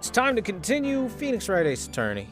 It's time to continue Phoenix Wright Ace Attorney.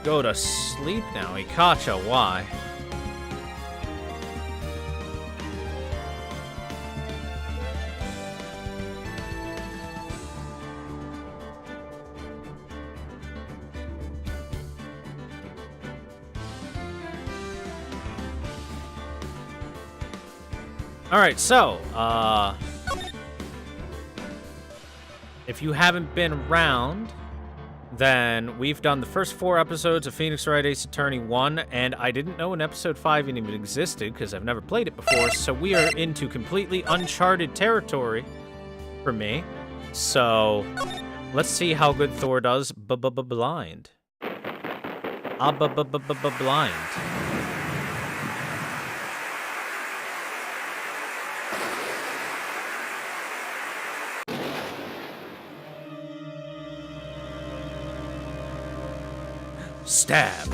Go to sleep now, Ikacha, why? Alright, so, if you haven't been around, then we've done the first 4 episodes of Phoenix Wright Ace Attorney 1, and I didn't know an episode 5 even existed because I've never played it before, so we are into completely uncharted territory for me. So, let's see how good Thor does blind. Blind. Stab.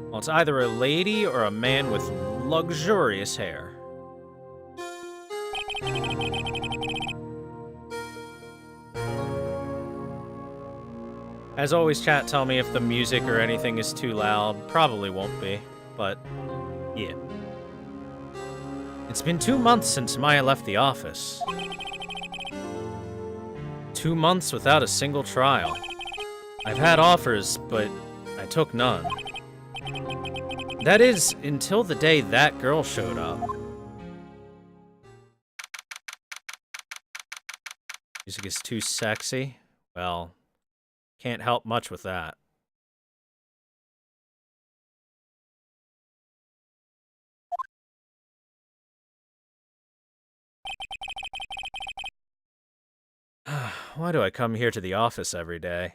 Well, it's either a lady or a man with luxurious hair. As always, chat, tell me if the music or anything is too loud. Probably won't be, but yeah. It's been 2 months since Maya left the office. 2 months without a single trial. I've had offers, but I took none. That is, until the day that girl showed up. Music is too sexy? Well, can't help much with that. Why do I come here to the office every day?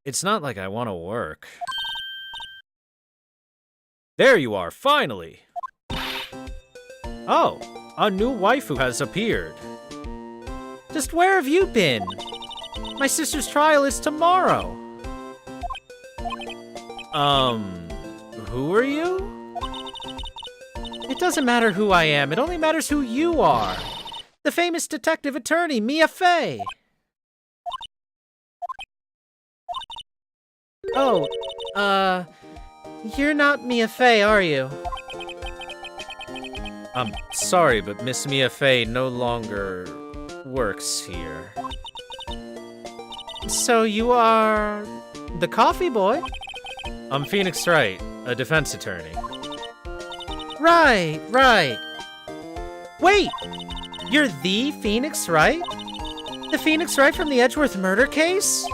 It's not like I want to work. There you are, finally! Oh, a new waifu has appeared. Just where have you been? My sister's trial is tomorrow. Who are you? It doesn't matter who I am, it only matters who you are. The famous detective attorney, Mia Fey. Oh, you're not Mia Fey, are you? I'm sorry, but Miss Mia Fey no longer works here. So you are the coffee boy? I'm Phoenix Wright, a defense attorney. Right. Wait! You're the Phoenix Wright? The Phoenix Wright from the Edgeworth murder case?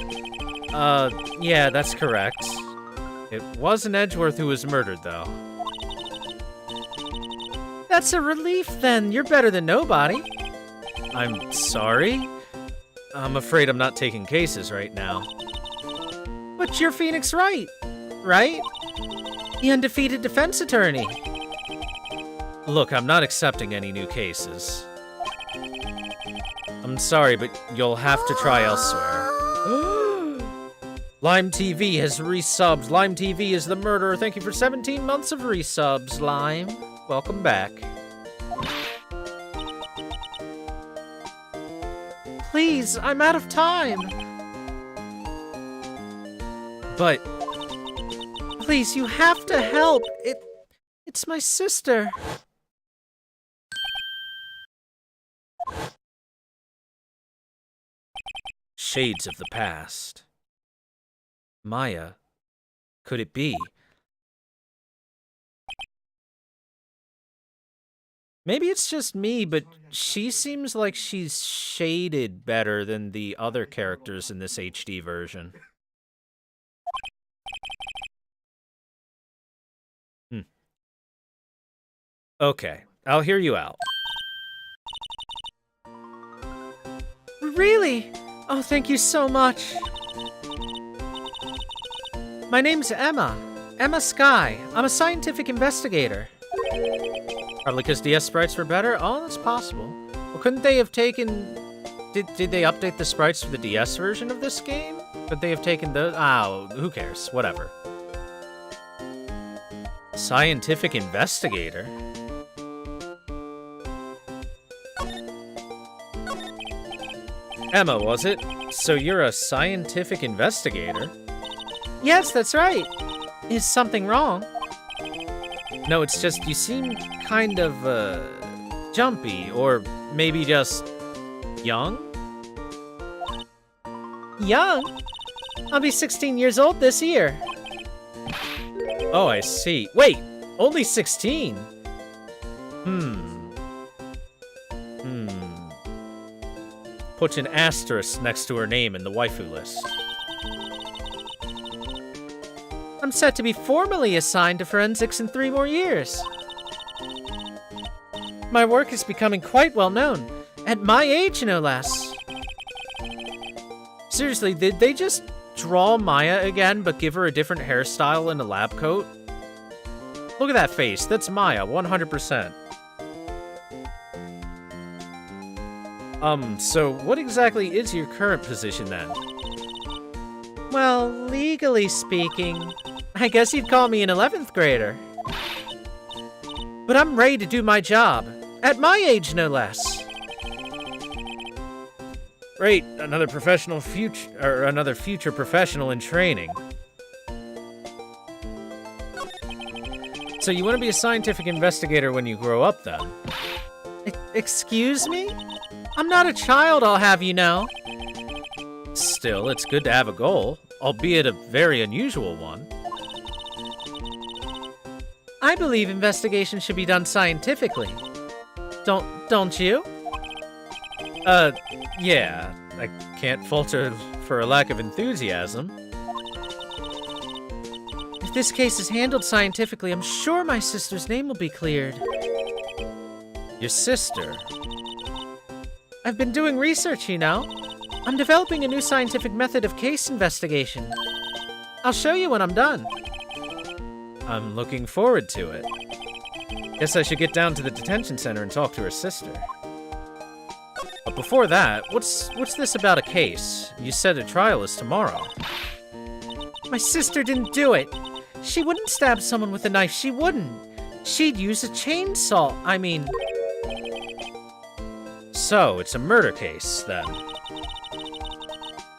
Yeah, that's correct. It wasn't Edgeworth who was murdered, though. That's a relief, then. You're better than nobody. I'm sorry? I'm afraid I'm not taking cases right now. But you're Phoenix Wright, right? The undefeated defense attorney. Look, I'm not accepting any new cases. I'm sorry, but you'll have to try elsewhere. Lime TV has resubbed. Lime TV is the murderer. Thank you for 17 months of resubs, Lime. Welcome back. Please, I'm out of time. But please, you have to help. It's my sister. Shades of the past. Maya, could it be? Maybe it's just me, but she seems like she's shaded better than the other characters in this HD version. Okay, I'll hear you out. Really? Oh, thank you so much. My name's Emma. Emma Sky. I'm a scientific investigator. Probably because DS sprites were better? Oh, that's possible. Well, couldn't they have taken... Did they update the sprites for the DS version of this game? Could they have taken those? Oh, who cares? Whatever. Scientific investigator? Emma, was it? So you're a scientific investigator? Yes, that's right. Is something wrong? No, it's just you seem kind of, jumpy, or maybe just young? Young? I'll be 16 years old this year. Oh, I see. Wait, only 16? Put an asterisk next to her name in the waifu list. I'm set to be formally assigned to forensics in 3 more years. My work is becoming quite well known. At my age, no less. Seriously, did they just draw Maya again, but give her a different hairstyle and a lab coat? Look at that face. That's Maya, 100%. So what exactly is your current position then? Well, legally speaking, I guess you'd call me an 11th grader. But I'm ready to do my job. At my age, no less. Great, another future professional in training. So you want to be a scientific investigator when you grow up, then? Excuse me? I'm not a child, I'll have you know. Still, it's good to have a goal, albeit a very unusual one. I believe investigation should be done scientifically. Don't you? Yeah. I can't falter for a lack of enthusiasm. If this case is handled scientifically, I'm sure my sister's name will be cleared. Your sister? I've been doing research, you know. I'm developing a new scientific method of case investigation. I'll show you when I'm done. I'm looking forward to it. Guess I should get down to the detention center and talk to her sister. But before that, what's this about a case? You said a trial is tomorrow. My sister didn't do it. She wouldn't stab someone with a knife, she wouldn't. She'd use a chainsaw, I mean... So, it's a murder case, then.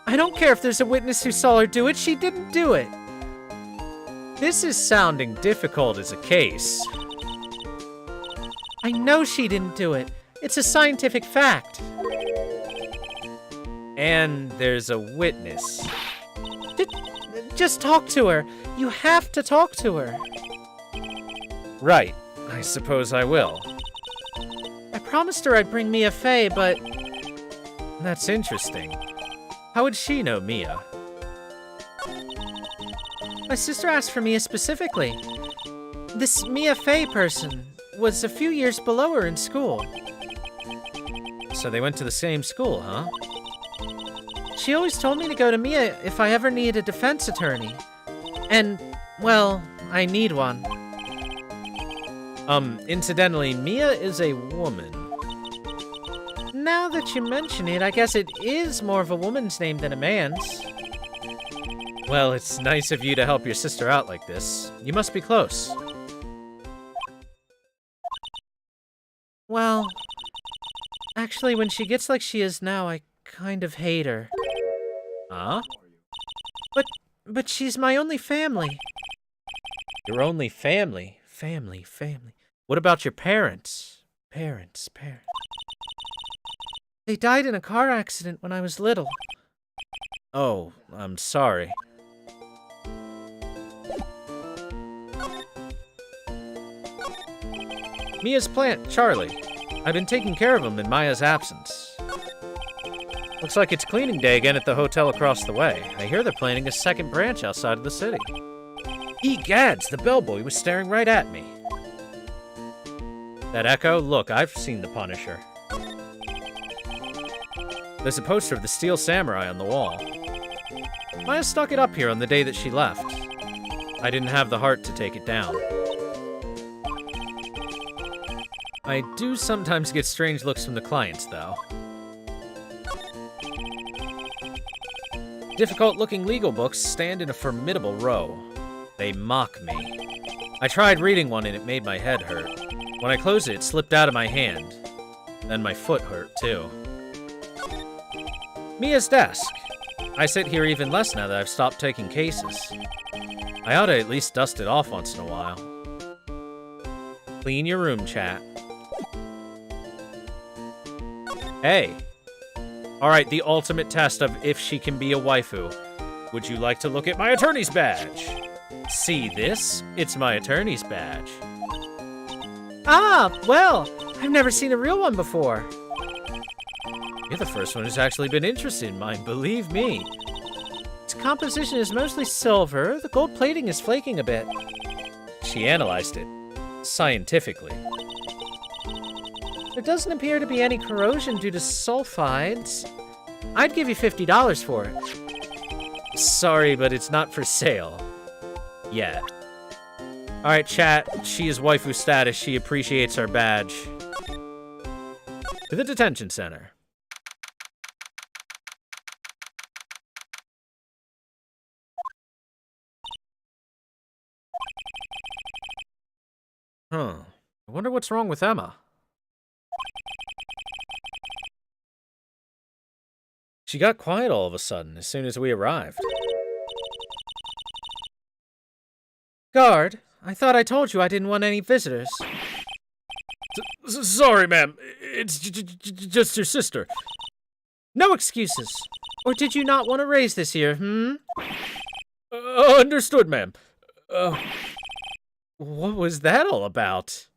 I don't care if there's a witness who saw her do it, she didn't do it. This is sounding difficult as a case. I know she didn't do it. It's a scientific fact. And there's a witness. Just talk to her. You have to talk to her. Right. I suppose I will. I promised her I'd bring Mia Fey, but... That's interesting. How would she know Mia? My sister asked for Mia specifically. This Mia Fey person was a few years below her in school. So they went to the same school, huh? She always told me to go to Mia if I ever need a defense attorney. And, well, I need one. Incidentally, Mia is a woman. Now that you mention it, I guess it is more of a woman's name than a man's. Well, it's nice of you to help your sister out like this. You must be close. Well, actually, when she gets like she is now, I kind of hate her. Huh? But she's my only family. Your only family? Family. What about your parents? Parents. They died in a car accident when I was little. Oh, I'm sorry. Mia's plant, Charlie. I've been taking care of him in Maya's absence. Looks like it's cleaning day again at the hotel across the way. I hear they're planning a second branch outside of the city. Egads, the bellboy was staring right at me. That Echo? Look, I've seen the Punisher. There's a poster of the Steel Samurai on the wall. Maya stuck it up here on the day that she left. I didn't have the heart to take it down. I do sometimes get strange looks from the clients, though. Difficult-looking legal books stand in a formidable row. They mock me. I tried reading one and it made my head hurt. When I closed it, it slipped out of my hand. Then my foot hurt, too. Mia's desk. I sit here even less now that I've stopped taking cases. I ought to at least dust it off once in a while. Clean your room, chat. Hey. Alright, the ultimate test of if she can be a waifu. Would you like to look at my attorney's badge? See this? It's my attorney's badge. Ah, well, I've never seen a real one before. You're the first one who's actually been interested in mine, believe me. Its composition is mostly silver. The gold plating is flaking a bit. She analyzed it. Scientifically. There doesn't appear to be any corrosion due to sulfides. I'd give you $50 for it. Sorry, but it's not for sale. Yet. Alright, chat. She is waifu status. She appreciates our badge. To the detention center. Huh. I wonder what's wrong with Emma. She got quiet all of a sudden as soon as we arrived. Guard, I thought I told you I didn't want any visitors. Sorry, ma'am. It's just your sister. No excuses. Or did you not want to raise this here, Understood, ma'am. What was that all about?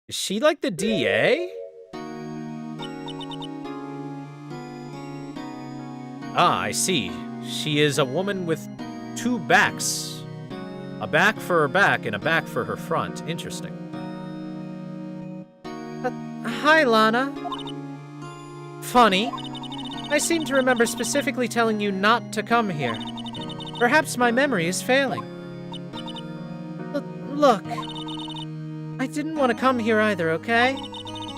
Is she like the DA? Ah, I see. She is a woman with two backs. A back for her back and a back for her front. Interesting. Hi, Lana. Funny. I seem to remember specifically telling you not to come here. Perhaps my memory is failing. Look. I didn't want to come here either, okay?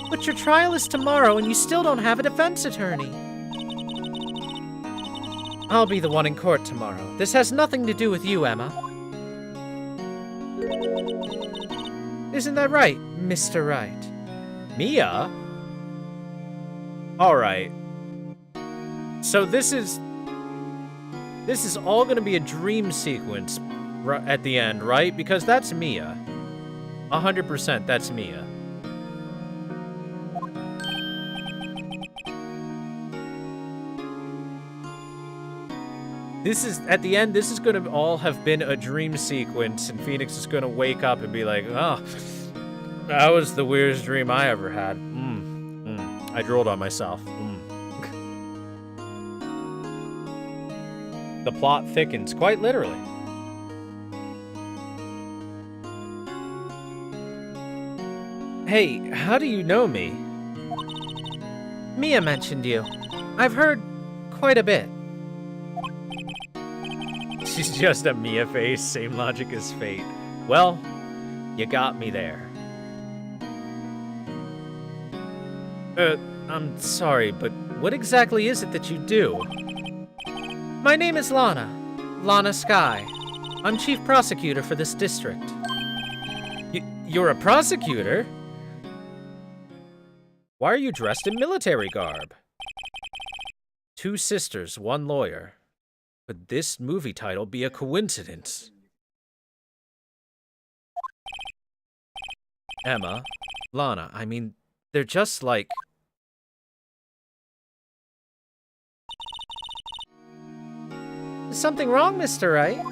But your trial is tomorrow and you still don't have a defense attorney. I'll be the one in court tomorrow. This has nothing to do with you, Emma. Isn't that right, Mr. Wright? Mia? Alright. So this is all gonna be a dream sequence at the end, right? Because that's Mia. 100% that's Mia. This is, at the end, this is gonna all have been a dream sequence, and Phoenix is gonna wake up and be like, oh, that was the weirdest dream I ever had. I drooled on myself. The plot thickens, quite literally. Hey, how do you know me? Mia mentioned you. I've heard quite a bit. She's just a Mia face, same logic as fate. Well, you got me there. I'm sorry, but what exactly is it that you do? My name is Lana. Lana Sky. I'm chief prosecutor for this district. You're a prosecutor? Why are you dressed in military garb? Two sisters, one lawyer. Could this movie title be a coincidence? Emma, Lana, I mean, they're just like... Is something wrong, Mr. Wright?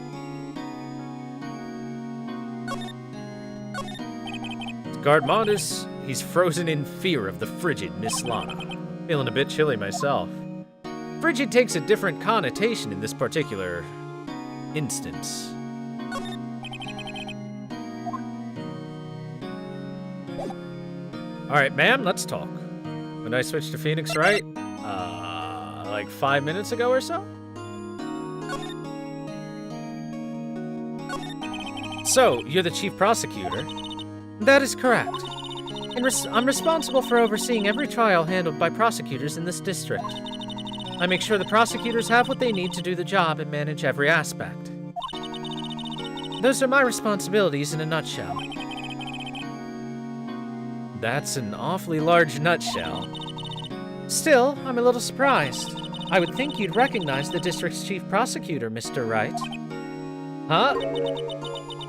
Guard Mondus, he's frozen in fear of the frigid Miss Lana. Feeling a bit chilly myself. Frigid takes a different connotation in this particular instance. Alright, ma'am, let's talk. When I switched to Phoenix, right? Like 5 minutes ago or so? So, you're the chief prosecutor? That is correct. I'm responsible for overseeing every trial handled by prosecutors in this district. I make sure the prosecutors have what they need to do the job and manage every aspect. Those are my responsibilities in a nutshell. That's an awfully large nutshell. Still, I'm a little surprised. I would think you'd recognize the district's chief prosecutor, Mr. Wright. Huh?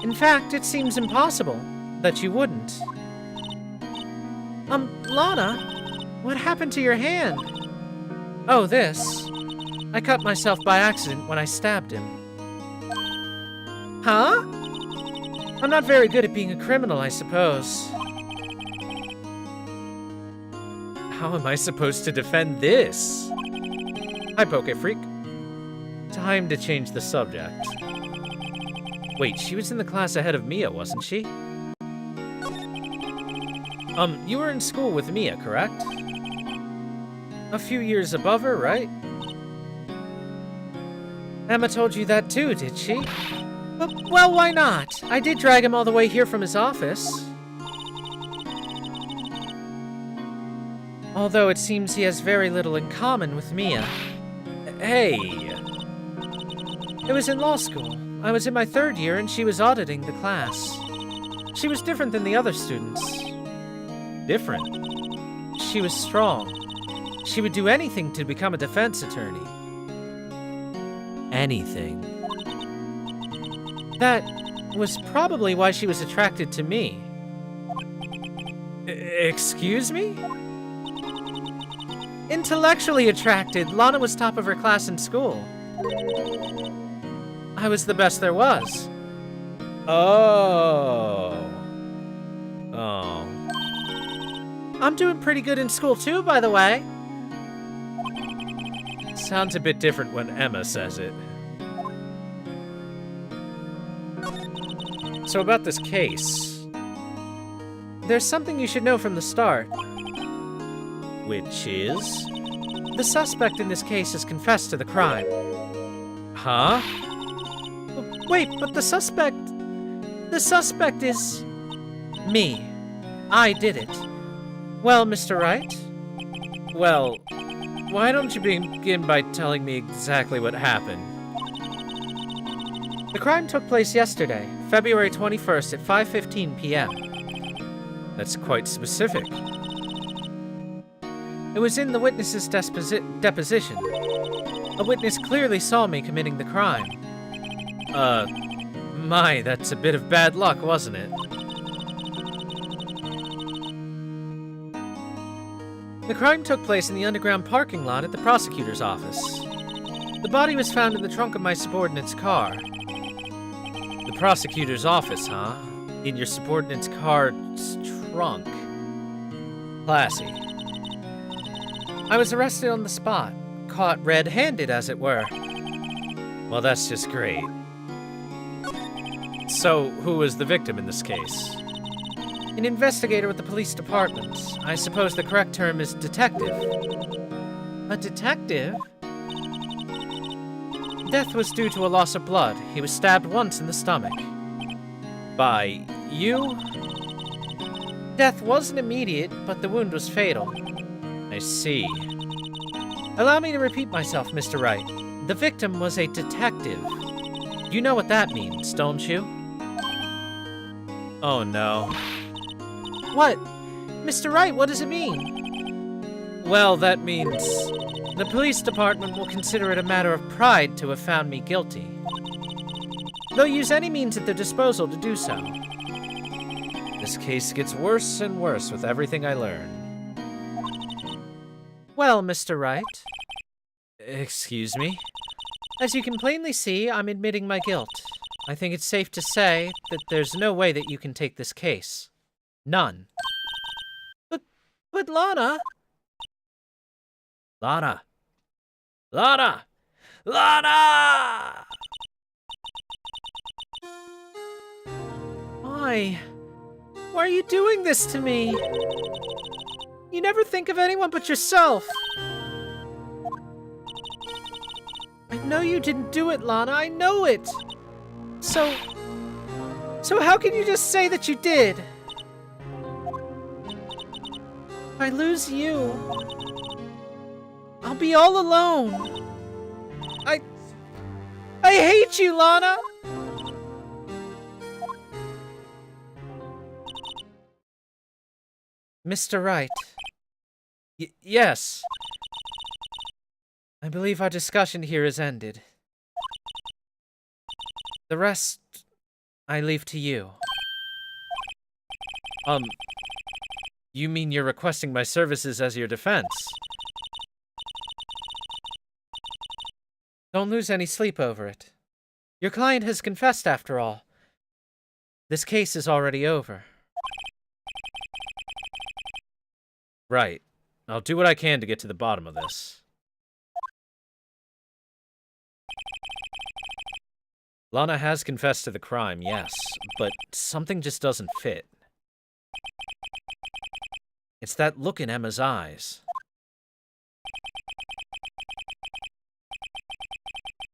In fact, it seems impossible that you wouldn't. Lana, what happened to your hand? Oh, this. I cut myself by accident when I stabbed him. Huh? I'm not very good at being a criminal, I suppose. How am I supposed to defend this? Hi, Poke Freak. Time to change the subject. Wait, she was in the class ahead of Mia, wasn't she? You were in school with Mia, correct? A few years above her, right? Emma told you that too, did she? Well, why not? I did drag him all the way here from his office. Although it seems he has very little in common with Mia. Hey! It was in law school. I was in my 3rd year and she was auditing the class. She was different than the other students. Different? She was strong. She would do anything to become a defense attorney. Anything. That was probably why she was attracted to me. Excuse me? Intellectually attracted, Lana was top of her class in school. I was the best there was. Oh. I'm doing pretty good in school too, by the way. Sounds a bit different when Emma says it. So about this case. There's something you should know from the start. Which is? The suspect in this case has confessed to the crime. Huh? Wait, but the suspect is... me. I did it. Well, Mr. Wright? Well, why don't you begin by telling me exactly what happened? The crime took place yesterday, February 21st at 5:15 p.m. That's quite specific. It was in the witness's deposition. A witness clearly saw me committing the crime. My, that's a bit of bad luck, wasn't it? The crime took place in the underground parking lot at the prosecutor's office. The body was found in the trunk of my subordinate's car. The prosecutor's office, huh? In your subordinate's car's trunk. Classy. I was arrested on the spot, caught red-handed, as it were. Well, that's just great. So, who was the victim in this case? An investigator with the police department. I suppose the correct term is detective. A detective? Death was due to a loss of blood. He was stabbed once in the stomach. By you? Death wasn't immediate, but the wound was fatal. I see. Allow me to repeat myself, Mr. Wright. The victim was a detective. You know what that means, don't you? Oh no. What? Mr. Wright, what does it mean? Well, that means the police department will consider it a matter of pride to have found me guilty. They'll use any means at their disposal to do so. This case gets worse and worse with everything I learn. Well, Mr. Wright. Excuse me? As you can plainly see, I'm admitting my guilt. I think it's safe to say that there's no way that you can take this case. None. But Lana... Lana! Lana! Lana! Why? Why are you doing this to me? You never think of anyone but yourself. I know you didn't do it, Lana. I know it. So how can you just say that you did? If I lose you, I'll be all alone. I hate you, Lana! Mr. Wright. Yes. I believe our discussion here is ended. The rest, I leave to you. You mean you're requesting my services as your defense? Don't lose any sleep over it. Your client has confessed, after all. This case is already over. Right. I'll do what I can to get to the bottom of this. Lana has confessed to the crime, yes, but something just doesn't fit. It's that look in Emma's eyes.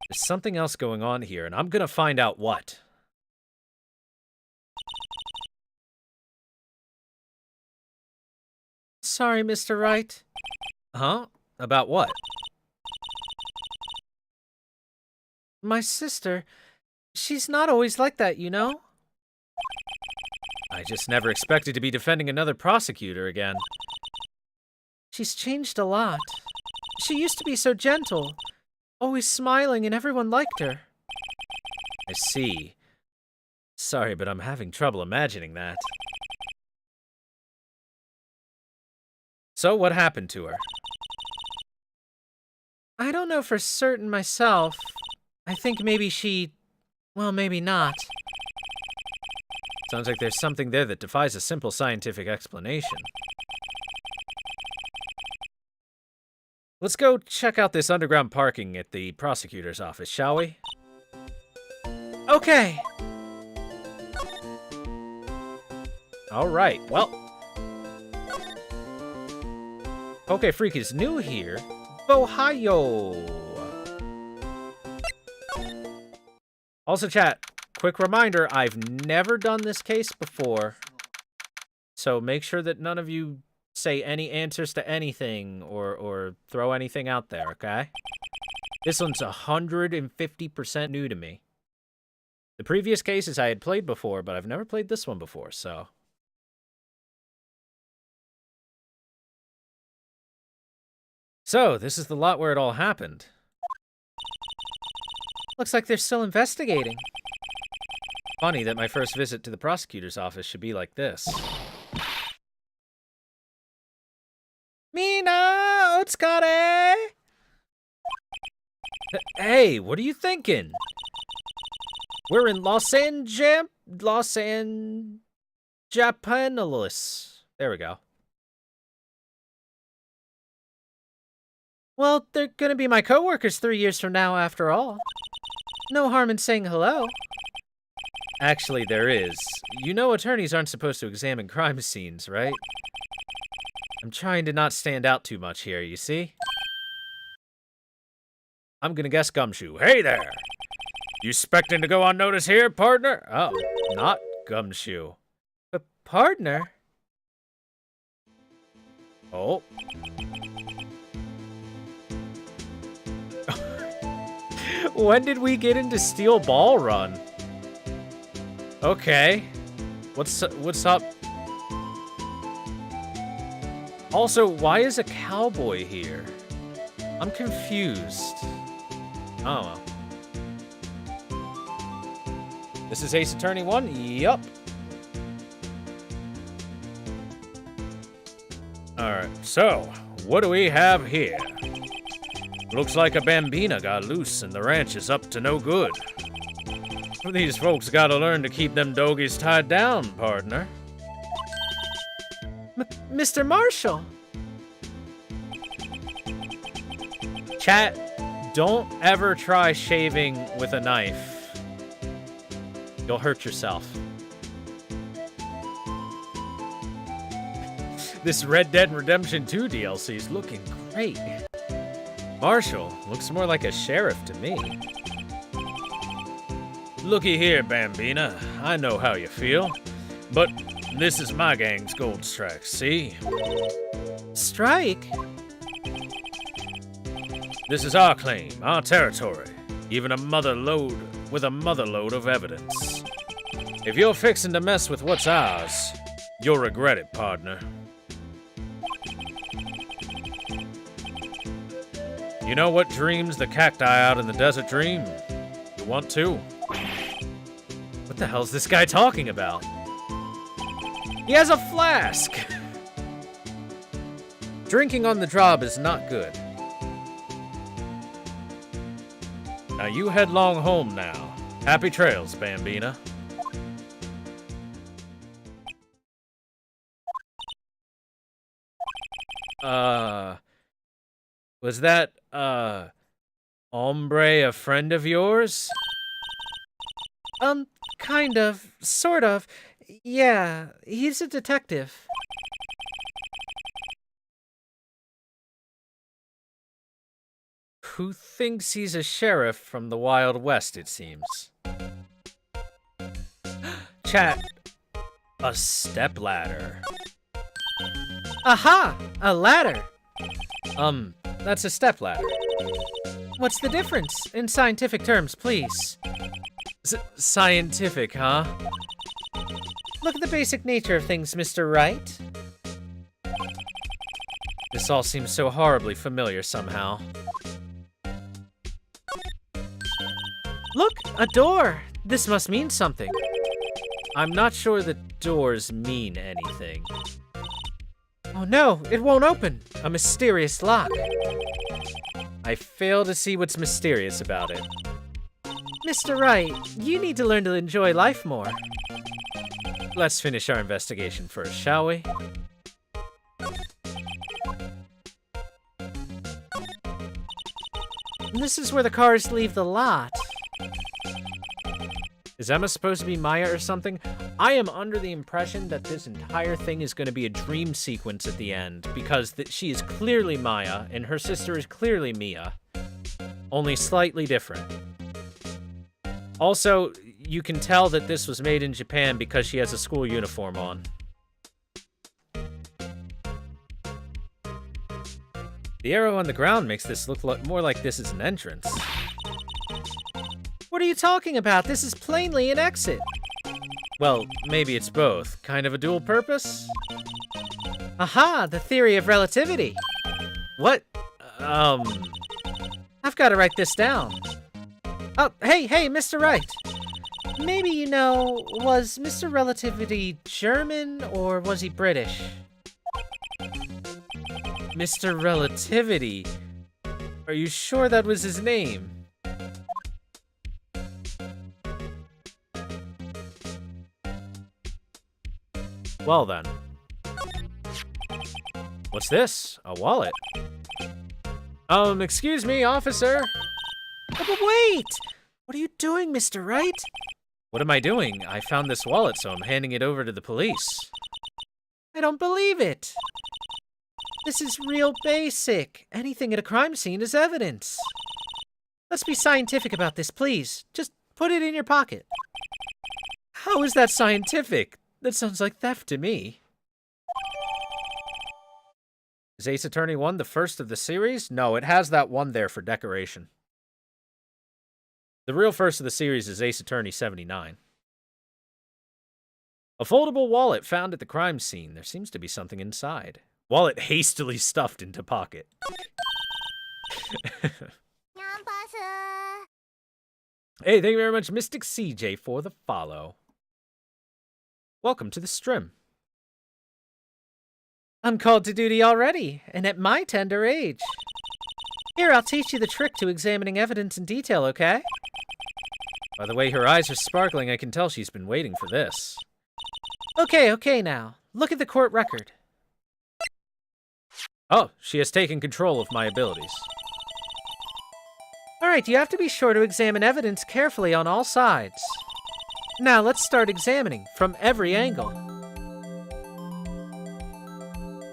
There's something else going on here, and I'm gonna find out what. Sorry, Mr. Wright. Huh? About what? My sister, she's not always like that, you know? I just never expected to be defending another prosecutor again. She's changed a lot. She used to be so gentle. Always smiling, and everyone liked her. I see. Sorry, but I'm having trouble imagining that. So, what happened to her? I don't know for certain myself. I think maybe she... well, maybe not. Sounds like there's something there that defies a simple scientific explanation. Let's go check out this underground parking at the prosecutor's office, shall we? Okay. All right, well. Okay, Freak is new here. Ohio. Also, chat, quick reminder, I've never done this case before. So make sure that none of you say any answers to anything or throw anything out there, okay? This one's 150% new to me. The previous cases I had played before, but I've never played this one before, so... So, this is the lot where it all happened. Looks like they're still investigating. Funny that my first visit to the prosecutor's office should be like this. Mina! Otsukare! Hey, what are you thinking? We're in Los Angeles. There we go. Well, they're gonna be my coworkers 3 years from now, after all. No harm in saying hello. Actually, there is. You know attorneys aren't supposed to examine crime scenes, right? I'm trying to not stand out too much here, you see? I'm gonna guess Gumshoe. Hey there! You expecting to go unnoticed here, partner? Oh, not Gumshoe. But partner? Oh. When did we get into Steel Ball Run? Okay. What's up? Also, why is a cowboy here? I'm confused. Oh. This is Ace Attorney 1? Yup. Alright, so, what do we have here? Looks like a bambina got loose and the ranch is up to no good. These folks gotta learn to keep them doggies tied down, partner. Mr. Marshall! Chat, don't ever try shaving with a knife. You'll hurt yourself. This Red Dead Redemption 2 DLC is looking great. Marshall looks more like a sheriff to me. Looky here, Bambina. I know how you feel, but this is my gang's gold strike, see? Strike? This is our claim, our territory, even with a motherload of evidence. If you're fixing to mess with what's ours, you'll regret it, partner. You know what dreams the cacti out in the desert dream? You want to? What the hell's this guy talking about? He has a flask! Drinking on the job is not good. Now you headlong home now. Happy trails, Bambina. Was that, hombre a friend of yours? Kind of, sort of. Yeah, he's a detective. Who thinks he's a sheriff from the Wild West, it seems. Chat, a stepladder. Aha! A ladder! That's a stepladder. What's the difference? In scientific terms, please. Scientific, huh? Look at the basic nature of things, Mr. Wright. This all seems so horribly familiar somehow. Look, a door! This must mean something. I'm not sure that doors mean anything. Oh no, it won't open. A mysterious lock. I fail to see what's mysterious about it. Mr. Wright, you need to learn to enjoy life more. Let's finish our investigation first, shall we? This is where the cars leave the lot. Is Emma supposed to be Maya or something? I am under the impression that this entire thing is going to be a dream sequence at the end, because she is clearly Maya, and her sister is clearly Mia. Only slightly different. Also, you can tell that this was made in Japan because she has a school uniform on. The arrow on the ground makes this look more like this is an entrance. What are you talking about? This is plainly an exit. Well, maybe it's both. Kind of a dual purpose? Aha, the theory of relativity. What? I've got to write this down. Oh, hey, Mr. Wright. Maybe you know, was Mr. Relativity German or was he British? Mr. Relativity? Are you sure that was his name? Well then. What's this? A wallet? Excuse me, officer. Oh, but wait! What are you doing, Mr. Wright? What am I doing? I found this wallet, so I'm handing it over to the police. I don't believe it. This is real basic. Anything at a crime scene is evidence. Let's be scientific about this, please. Just put it in your pocket. How is that scientific? That sounds like theft to me. Is Ace Attorney 1 the first of the series? No, it has that one there for decoration. The real first of the series is Ace Attorney 79. A foldable wallet found at the crime scene. There seems to be something inside. Wallet hastily stuffed into pocket. Hey, thank you very much, Mystic CJ, for the follow. Welcome to the stream. I'm called to duty already, and at my tender age. Here, I'll teach you the trick to examining evidence in detail, okay? By the way her eyes are sparkling, I can tell she's been waiting for this. Okay now. Look at the court record. Oh, she has taken control of my abilities. All right, you have to be sure to examine evidence carefully on all sides. Now let's start examining from every angle.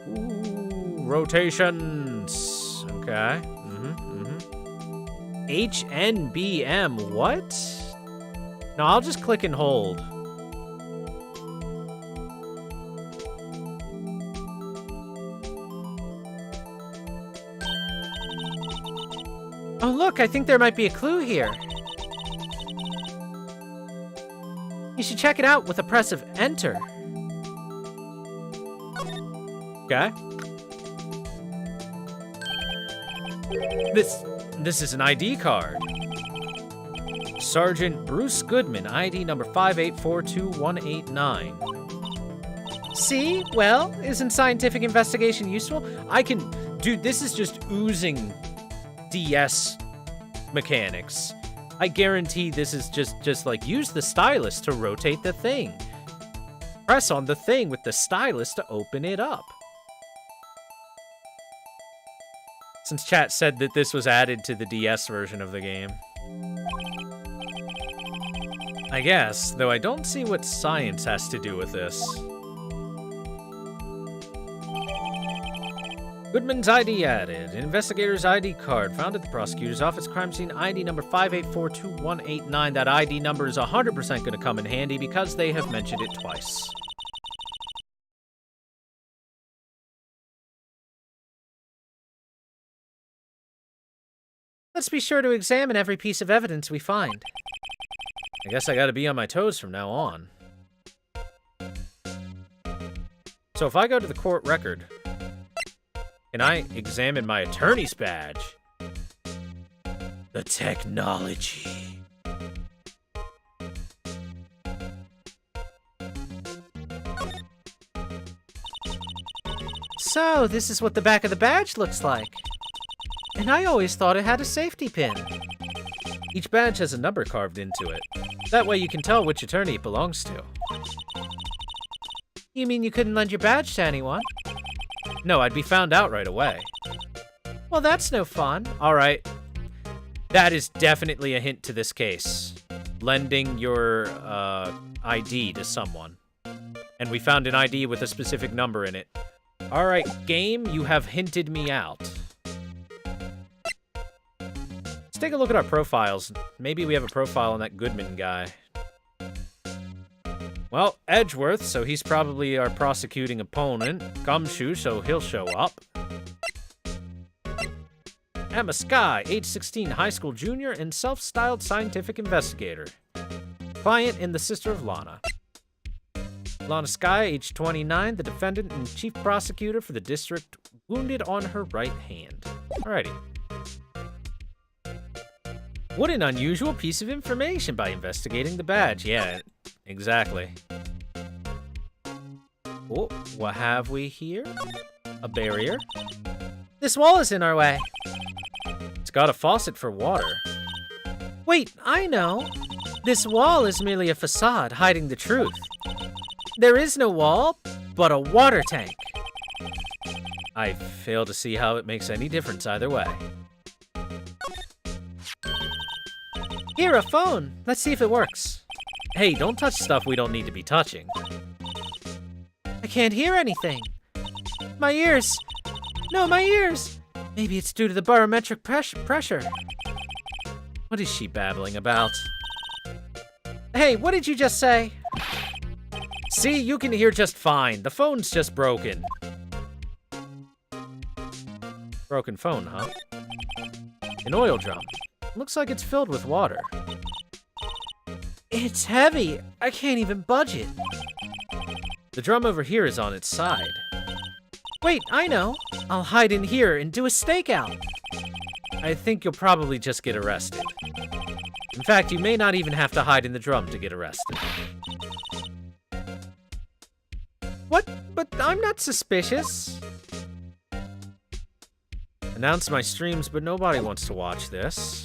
Ooh, rotations. Okay. HNBM, what? No, I'll just click and hold. Oh, look, I think there might be a clue here. You should check it out with a press of Enter. Okay. This is an ID card. Sergeant Bruce Goodman, ID number 5842189. See? Well, isn't scientific investigation useful? Dude, this is just oozing DS mechanics. I guarantee this is just like, use the stylus to rotate the thing. Press on the thing with the stylus to open it up. Since chat said that this was added to the DS version of the game. I guess, though I don't see what science has to do with this. Goodman's ID added. Investigator's ID card found at the prosecutor's office. Crime scene ID number 5842189. That ID number is 100% going to come in handy because they have mentioned it twice. Let's be sure to examine every piece of evidence we find. I guess I gotta be on my toes from now on. So if I go to the court record, can I examine my attorney's badge? The technology. So, this is what the back of the badge looks like. And I always thought it had a safety pin. Each badge has a number carved into it. That way you can tell which attorney it belongs to. You mean you couldn't lend your badge to anyone? No, I'd be found out right away. Well, that's no fun. Alright. That is definitely a hint to this case. Lending your ID to someone. And we found an ID with a specific number in it. Alright, game, you have hinted me out. Let's take a look at our profiles. Maybe we have a profile on that Goodman guy. Well, Edgeworth, so he's probably our prosecuting opponent. Gumshoe, so he'll show up. Emma Sky, age 16, high school junior, and self-styled scientific investigator. Client and the sister of Lana. Lana Sky, age 29, the defendant and chief prosecutor for the district, wounded on her right hand. Alrighty. What an unusual piece of information by investigating the badge. Yeah, exactly. Oh, what have we here? A barrier. This wall is in our way. It's got a faucet for water. Wait, I know. This wall is merely a facade hiding the truth. There is no wall, but a water tank. I fail to see how it makes any difference either way. Here, a phone. Let's see if it works. Hey, don't touch stuff we don't need to be touching. I can't hear anything. My ears. No, my ears. Maybe it's due to the barometric pressure. What is she babbling about? Hey, what did you just say? See, you can hear just fine. The phone's just broken. Broken phone, huh? An oil drum. Looks like it's filled with water. It's heavy. I can't even budge it. The drum over here is on its side. Wait, I know. I'll hide in here and do a stakeout. I think you'll probably just get arrested. In fact, you may not even have to hide in the drum to get arrested. What? But I'm not suspicious. Announce my streams, but nobody wants to watch this.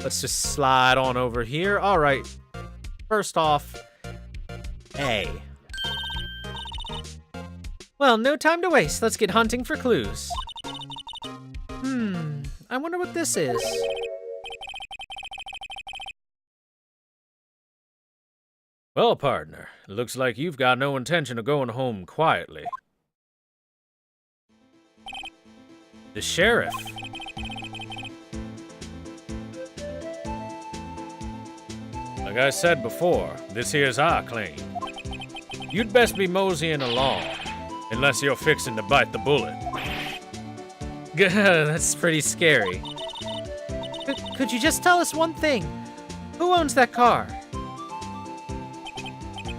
Let's just slide on over here. All right. First off, A. Well, no time to waste. Let's get hunting for clues. I wonder what this is. Well, partner, it looks like you've got no intention of going home quietly. The sheriff. Like I said before, this here's our claim. You'd best be moseying along, unless you're fixing to bite the bullet. That's pretty scary. Could you just tell us one thing? Who owns that car?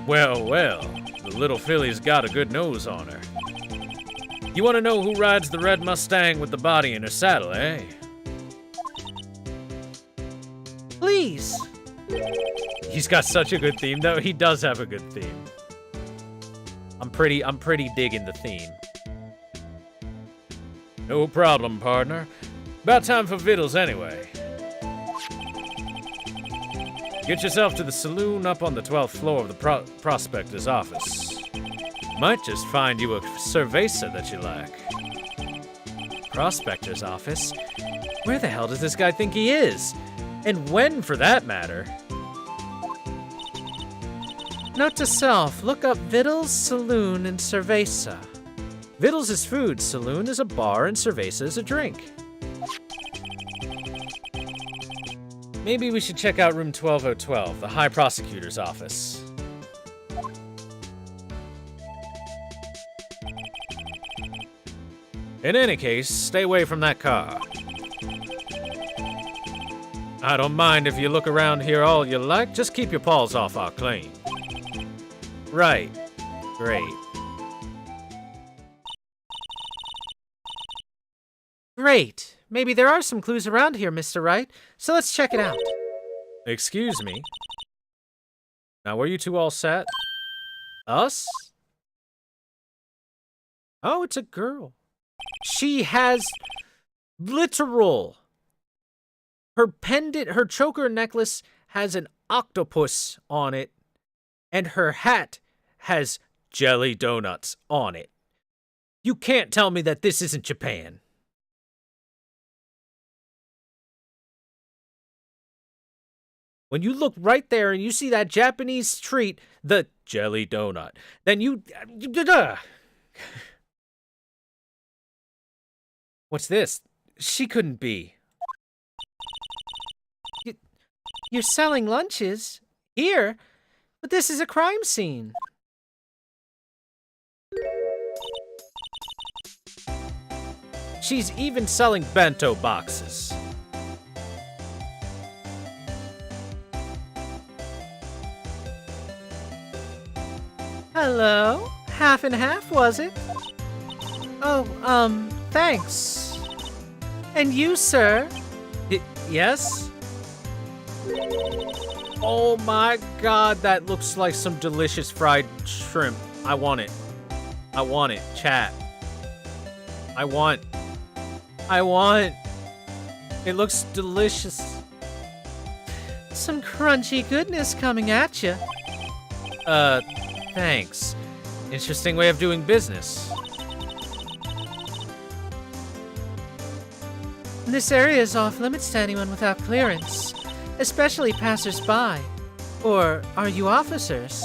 Well, the little filly's got a good nose on her. You want to know who rides the red Mustang with the body in her saddle, eh? Please. He's got such a good theme, though. He does have a good theme. I'm pretty digging the theme. No problem, partner. About time for victuals anyway. Get yourself to the saloon up on the 12th floor of the prospector's office. Might just find you a cerveza that you like. Prospector's office? Where the hell does this guy think he is? And when, for that matter? Note to self, look up Vittles, Saloon, and Cerveza. Vittles is food, Saloon is a bar, and Cerveza is a drink. Maybe we should check out room 12012, the High Prosecutor's office. In any case, stay away from that car. I don't mind if you look around here all you like, just keep your paws off our claim. Right. Great. Great. Maybe there are some clues around here, Mr. Wright, so let's check it out. Excuse me. Now, were you two all set? Us? Oh, it's a girl. She has literal. Her pendant, her choker necklace has an octopus on it, and her hat has jelly donuts on it. You can't tell me that this isn't Japan. When you look right there and you see that Japanese treat, the jelly donut, then you... What's this? She couldn't be. You're selling lunches? Here? But this is a crime scene. She's even selling bento boxes. Hello? Half and half, was it? Oh, thanks. And you, sir? Yes? Oh my god, that looks like some delicious fried shrimp. I want it. I want it, chat. I want. It looks delicious. Some crunchy goodness coming at you. Thanks. Interesting way of doing business. This area is off limits to anyone without clearance, especially passers-by. Or are you officers?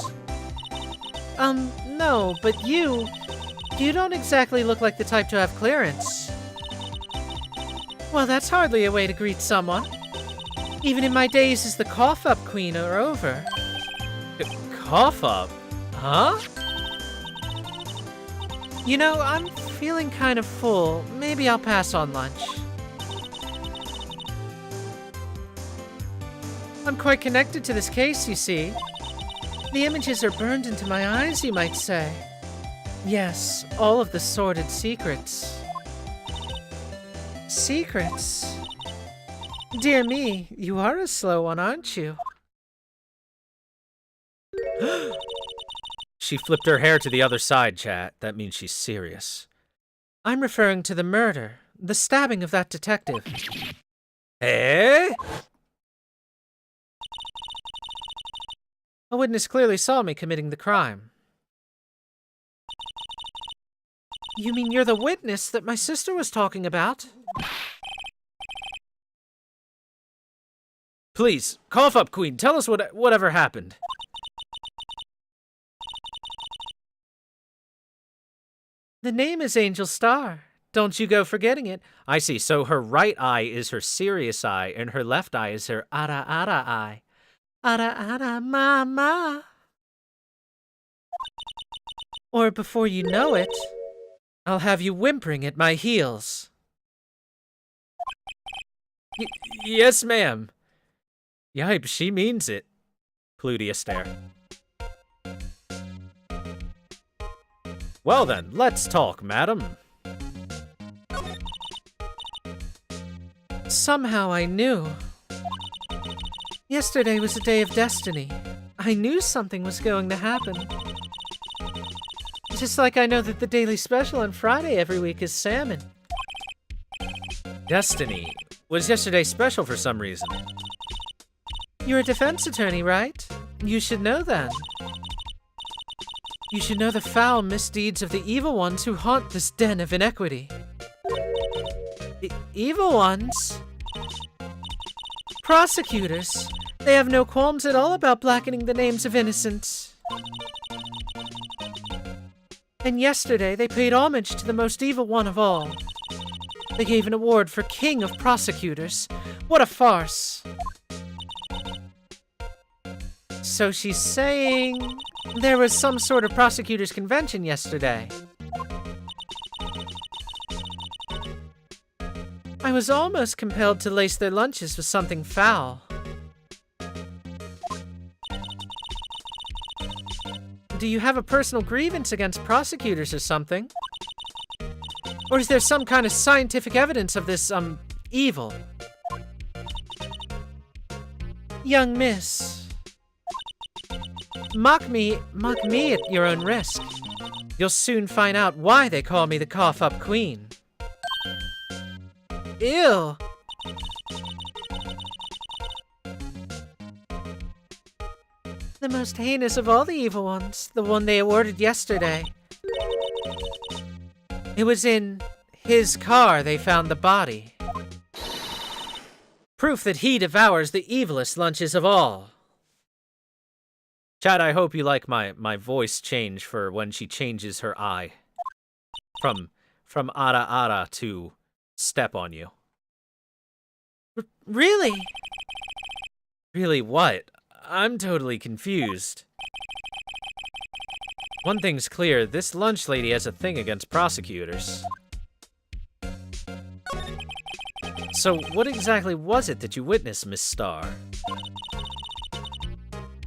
No, but you don't exactly look like the type to have clearance. Well, that's hardly a way to greet someone. Even in my days as the cough-up queen are over. Cough-up? Huh? You know, I'm feeling kind of full. Maybe I'll pass on lunch. I'm quite connected to this case, you see. The images are burned into my eyes, you might say. Yes, all of the sordid secrets. Secrets? Dear me, you are a slow one, aren't you? She flipped her hair to the other side, chat. That means she's serious. I'm referring to the murder, the stabbing of that detective. Eh? A witness clearly saw me committing the crime. You mean you're the witness that my sister was talking about? Please, cough up, Queen. Tell us whatever happened. The name is Angel Star. Don't you go forgetting it. I see. So her right eye is her serious eye, and her left eye is her ara ara eye. Ara ara ma ma. Or before you know it, I'll have you whimpering at my heels. Yes, ma'am. Yipe, she means it. Plutia stare. Well then, let's talk, madam. Somehow I knew. Yesterday was a day of destiny. I knew something was going to happen. Just like I know that the daily special on Friday every week is salmon. Destiny. Was yesterday special for some reason? You're a defense attorney, right? You should know then. You should know the foul misdeeds of the evil ones who haunt this den of inequity. Evil ones? Prosecutors. They have no qualms at all about blackening the names of innocents. And yesterday, they paid homage to the most evil one of all. They gave an award for King of Prosecutors. What a farce. So she's saying there was some sort of prosecutors' convention yesterday. I was almost compelled to lace their lunches with something foul. Do you have a personal grievance against prosecutors or something? Or is there some kind of scientific evidence of this, evil? Young miss. Mock me at your own risk. You'll soon find out why they call me the cough-up queen. Ew! The most heinous of all the evil ones, the one they awarded yesterday. It was in his car they found the body. Proof that he devours the evilest lunches of all. Chad, I hope you like my voice change for when she changes her eye. From ara ara to step on you. Really? Really what? I'm totally confused. One thing's clear, this lunch lady has a thing against prosecutors. So what exactly was it that you witnessed, Miss Star?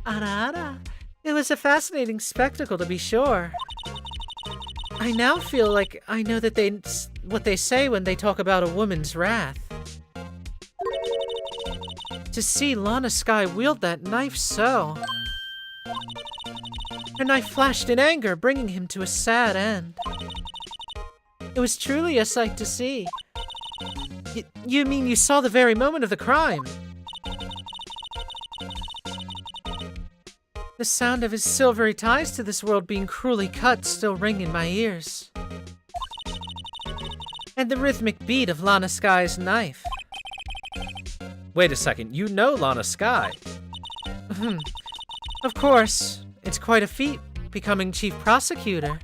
Ara ara. It was a fascinating spectacle, to be sure. I now feel like I know that what they say when they talk about a woman's wrath. To see Lana Skye wield that knife so. Her knife flashed in anger, bringing him to a sad end. It was truly a sight to see. You mean you saw the very moment of the crime? The sound of his silvery ties to this world being cruelly cut still ring in my ears. And the rhythmic beat of Lana Skye's knife. Wait a second, you know Lana Skye. Of course, it's quite a feat, becoming chief prosecutor.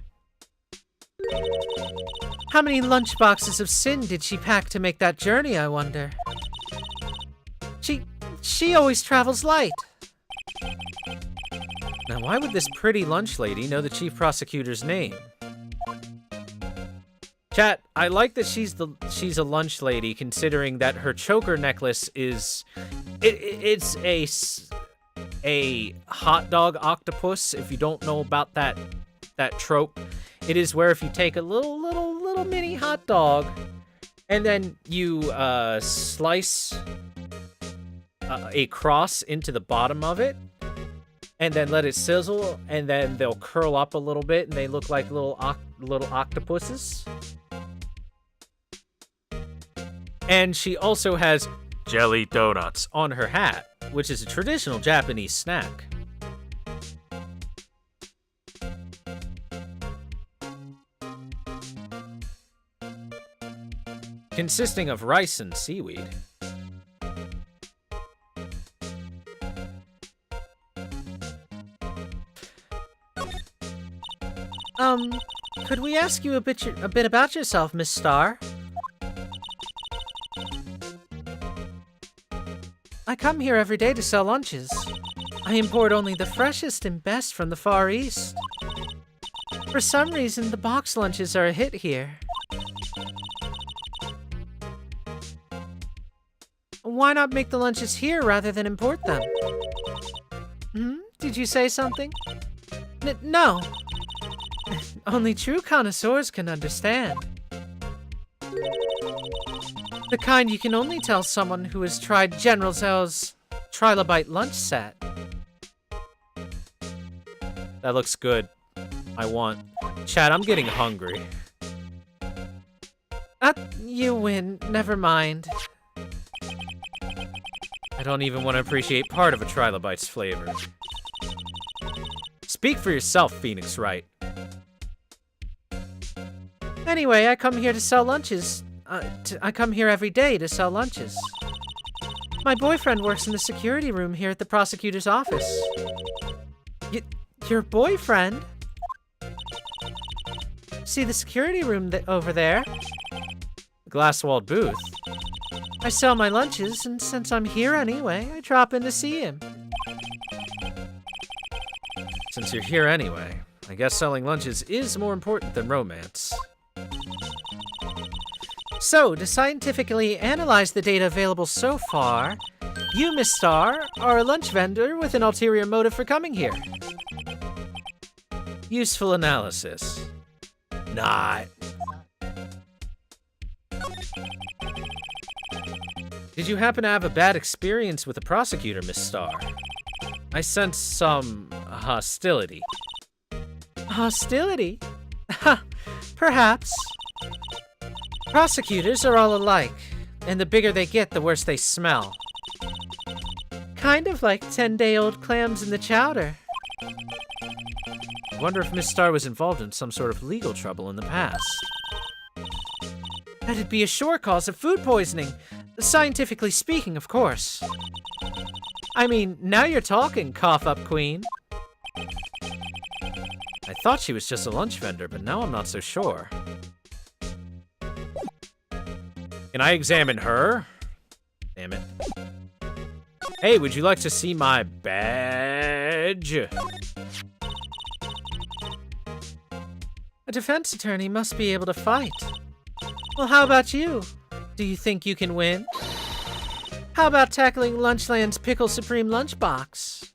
How many lunchboxes of sin did she pack to make that journey, I wonder? She always travels light. Now why would this pretty lunch lady know the chief prosecutor's name? Chat, I like that she's a lunch lady, considering that her choker necklace is it's a hot dog octopus. If you don't know about that trope, it is where if you take a little mini hot dog and then you slice a cross into the bottom of it and then let it sizzle, and then they'll curl up a little bit and they look like little octopuses. And she also has jelly donuts on her hat, which is a traditional Japanese snack. consisting of rice and seaweed. Could we ask you a bit about yourself, Miss Star? I come here every day to sell lunches. I import only the freshest and best from the Far East. For some reason, the box lunches are a hit here. Why not make the lunches here rather than import them? Did you say something? No. Only true connoisseurs can understand. The kind you can only tell someone who has tried General Zell's Trilobite lunch set. That looks good. I want. Chad, I'm getting hungry. You win. Never mind. I don't even want to appreciate part of a Trilobite's flavor. Speak for yourself, Phoenix Wright. Anyway, I come here to sell lunches. I come here every day to sell lunches. My boyfriend works in the security room here at the prosecutor's office. Your boyfriend? See the security room over there? Glass-walled booth. I sell my lunches, and since I'm here anyway, I drop in to see him. Since you're here anyway, I guess selling lunches is more important than romance. So, to scientifically analyze the data available so far, you, Miss Star, are a lunch vendor with an ulterior motive for coming here. Useful analysis. Not. Did you happen to have a bad experience with the prosecutor, Miss Star? I sense some hostility. Hostility? Ha, perhaps. Prosecutors are all alike, and the bigger they get, the worse they smell. Kind of like 10-day-old clams in the chowder. I wonder if Miss Star was involved in some sort of legal trouble in the past. That'd be a sure cause of food poisoning. Scientifically speaking, of course. I mean, now you're talking, cough-up queen. I thought she was just a lunch vendor, but now I'm not so sure. Can I examine her? Damn it. Hey, would you like to see my badge? A defense attorney must be able to fight. Well, how about you? Do you think you can win? How about tackling Lunchland's Pickle Supreme lunchbox?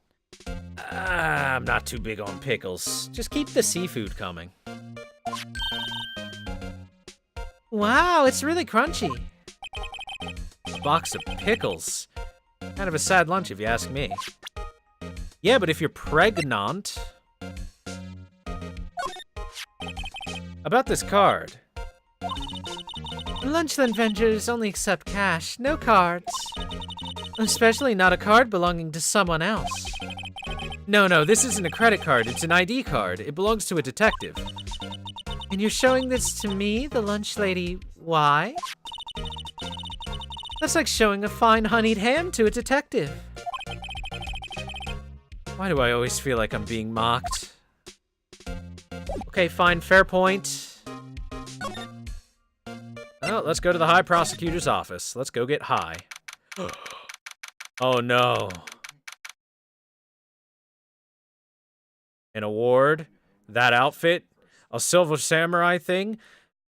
I'm not too big on pickles. Just keep the seafood coming. Wow, it's really crunchy. A box of pickles. Kind of a sad lunch if you ask me. Yeah, but if you're pregnant... About this card. Lunchland vendors only accept cash, no cards. Especially not a card belonging to someone else. No, this isn't a credit card. It's an ID card. It belongs to a detective. And you're showing this to me, the lunch lady, why? That's like showing a fine honeyed ham to a detective. Why do I always feel like I'm being mocked? Okay, fine, fair point. Well, let's go to the High Prosecutor's office. Let's go get high. Oh no. An award? That outfit? A Silver Samurai thing?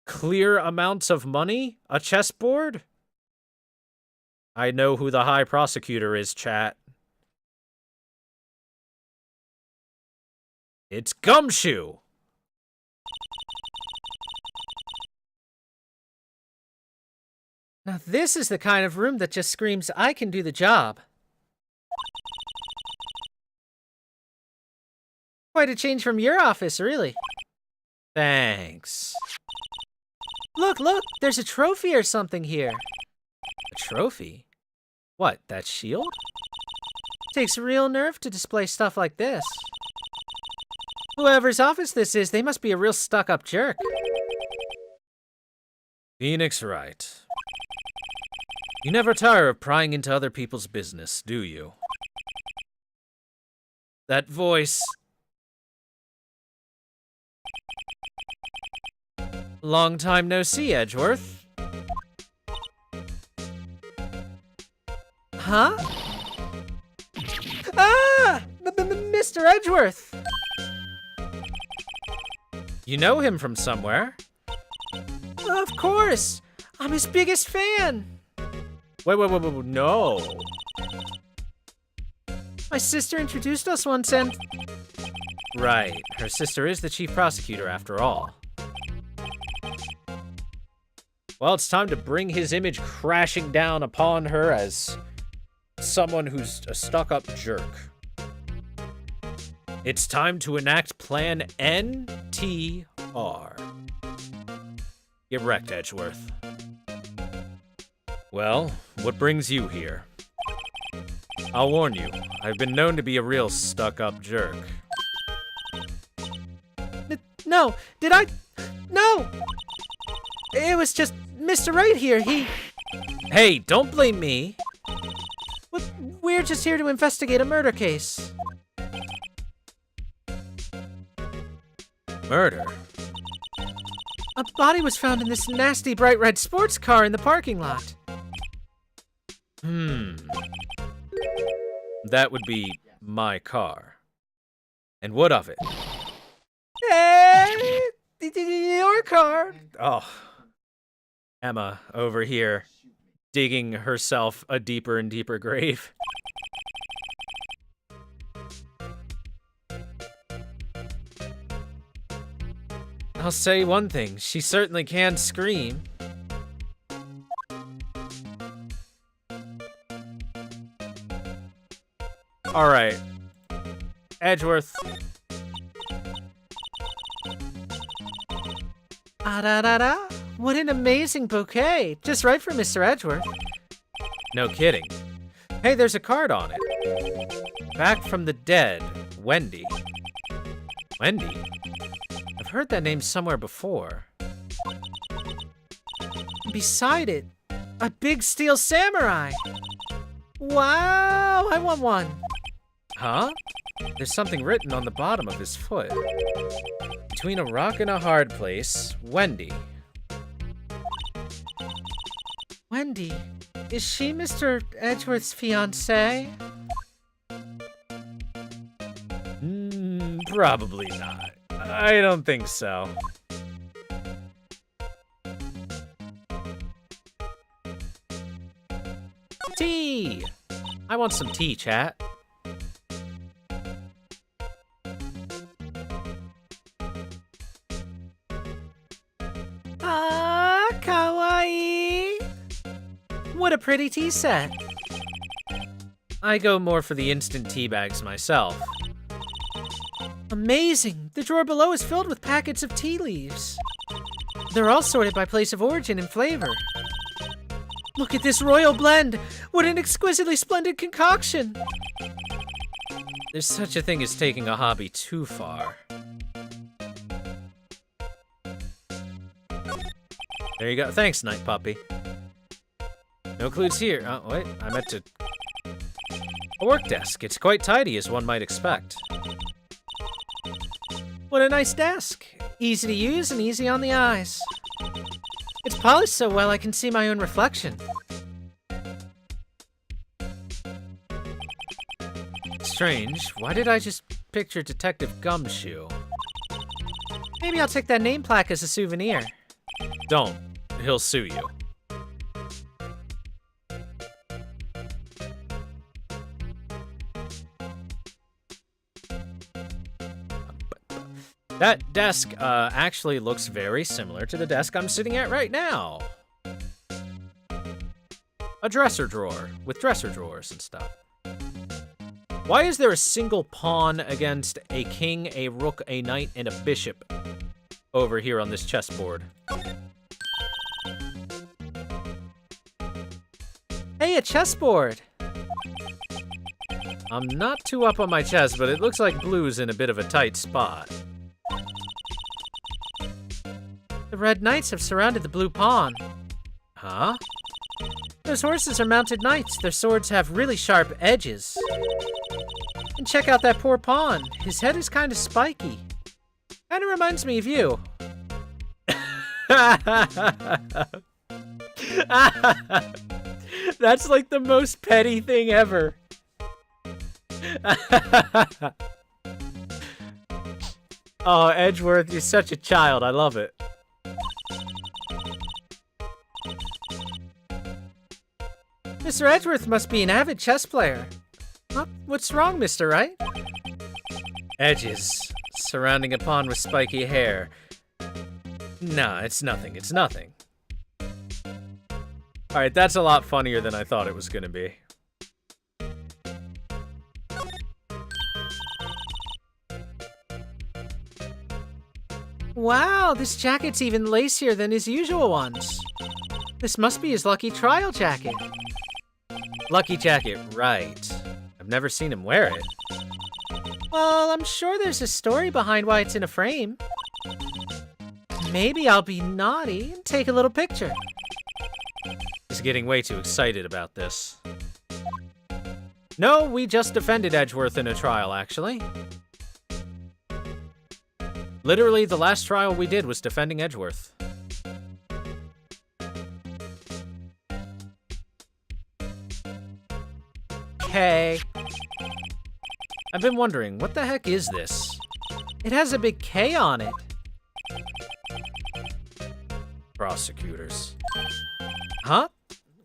Clear amounts of money? A chessboard? I know who the High Prosecutor is, chat. It's Gumshoe! Now this is the kind of room that just screams, I can do the job. Quite a change from your office, really. Thanks. Look, there's a trophy or something here. A trophy? What, that shield? Takes real nerve to display stuff like this. Whoever's office this is, they must be a real stuck-up jerk. Phoenix Wright. You never tire of prying into other people's business, do you? That voice. Long time no see, Edgeworth. Huh? Ah! Mr. Edgeworth! You know him from somewhere. Of course! I'm his biggest fan! Wait, no. My sister introduced us once and... Right, her sister is the chief prosecutor after all. Well, it's time to bring his image crashing down upon her as someone who's a stuck-up jerk. It's time to enact Plan NTR. Get wrecked, Edgeworth. Well, what brings you here? I'll warn you, I've been known to be a real stuck-up jerk. No, did I? No! It was just Mr. Right here, Hey, don't blame me. We're just here to investigate a murder case. Murder? A body was found in this nasty bright red sports car in the parking lot. That would be my car. And what of it? Hey, your car. Oh, Emma over here, digging herself a deeper and deeper grave. I'll say one thing, she certainly can scream. All right, Edgeworth. Ah-da-da-da. What an amazing bouquet. Just right for Mr. Edgeworth. No kidding. Hey, there's a card on it. Back from the dead, Wendy. Wendy? I've heard that name somewhere before. Beside it, a big steel samurai. Wow, I want one. Huh? There's something written on the bottom of his foot. Between a rock and a hard place, Wendy. Wendy, is she Mr. Edgeworth's fiancée? Probably not. I don't think so. Tea! I want some tea, chat. Ah, kawaii! What a pretty tea set. I go more for the instant tea bags myself. Amazing! The drawer below is filled with packets of tea leaves. They're all sorted by place of origin and flavor. Look at this royal blend! What an exquisitely splendid concoction! There's such a thing as taking a hobby too far. There you go. Thanks, Night Puppy. No clues here. Oh, wait. I meant to... A work desk. It's quite tidy, as one might expect. What a nice desk. Easy to use and easy on the eyes. It's polished so well I can see my own reflection. Strange. Why did I just picture Detective Gumshoe? Maybe I'll take that name plaque as a souvenir. Don't. He'll sue you. That desk actually looks very similar to the desk I'm sitting at right now. A dresser drawer with dresser drawers and stuff. Why is there a single pawn against a king, a rook, a knight, and a bishop over here on this chessboard? Hey, a chessboard! I'm not too up on my chess, but it looks like blue's in a bit of a tight spot. The red knights have surrounded the blue pawn. Huh? Those horses are mounted knights. Their swords have really sharp edges. And check out that poor pawn. His head is kind of spiky. Kind of reminds me of you. That's like the most petty thing ever. Oh, Edgeworth, you're such a child. I love it. Mr. Edgeworth must be an avid chess player. Huh? What's wrong, Mr. Wright? Edges surrounding a pawn with spiky hair. Nah, it's nothing. It's nothing. Alright, that's a lot funnier than I thought it was gonna be. Wow, this jacket's even lacier than his usual ones. This must be his lucky trial jacket. Lucky jacket, right. I've never seen him wear it. Well, I'm sure there's a story behind why it's in a frame. Maybe I'll be naughty and take a little picture. He's getting way too excited about this. No, we just defended Edgeworth in a trial, actually. Literally, the last trial we did was defending Edgeworth. K. I've been wondering, what the heck is this? It has a big K on it. Prosecutors. Huh?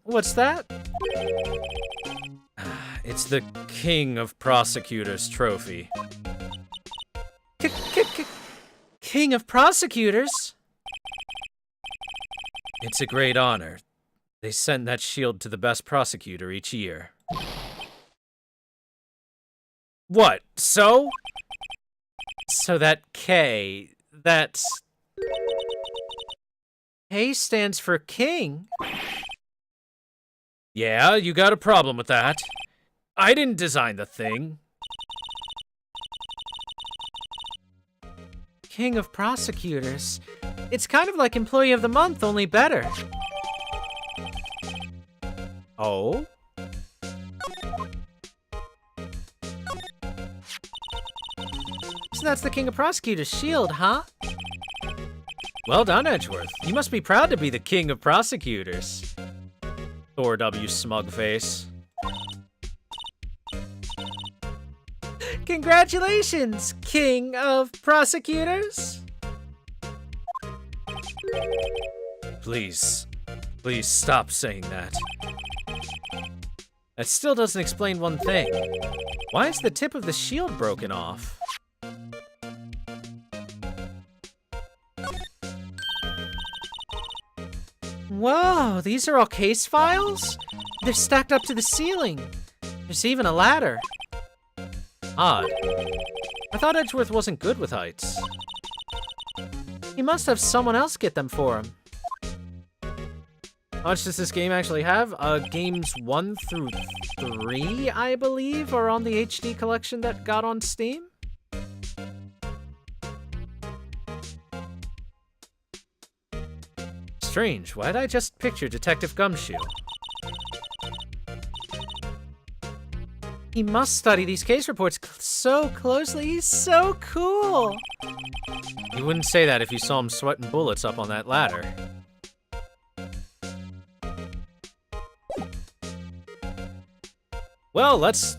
What's that? It's the King of Prosecutors trophy. King of Prosecutors? It's a great honor. They send that shield to the best prosecutor each year. What? So? So that K, that's... K stands for king. Yeah, you got a problem with that. I didn't design the thing. King of Prosecutors. It's kind of like Employee of the Month, only better. Oh? So that's the King of Prosecutors shield, huh? Well done, Edgeworth. You must be proud to be the King of Prosecutors. Thor W. Smugface. Congratulations, King of Prosecutors! Please stop saying that. That still doesn't explain one thing. Why is the tip of the shield broken off? Whoa, these are all case files? They're stacked up to the ceiling. There's even a ladder. Odd. I thought Edgeworth wasn't good with heights. He must have someone else get them for him. How much does this game actually have? Games 1 through 3, I believe, are on the HD collection that got on Steam? Strange, why'd I just picture Detective Gumshoe? He must study these case reports so closely. He's so cool. You wouldn't say that if you saw him sweating bullets up on that ladder. Well, let's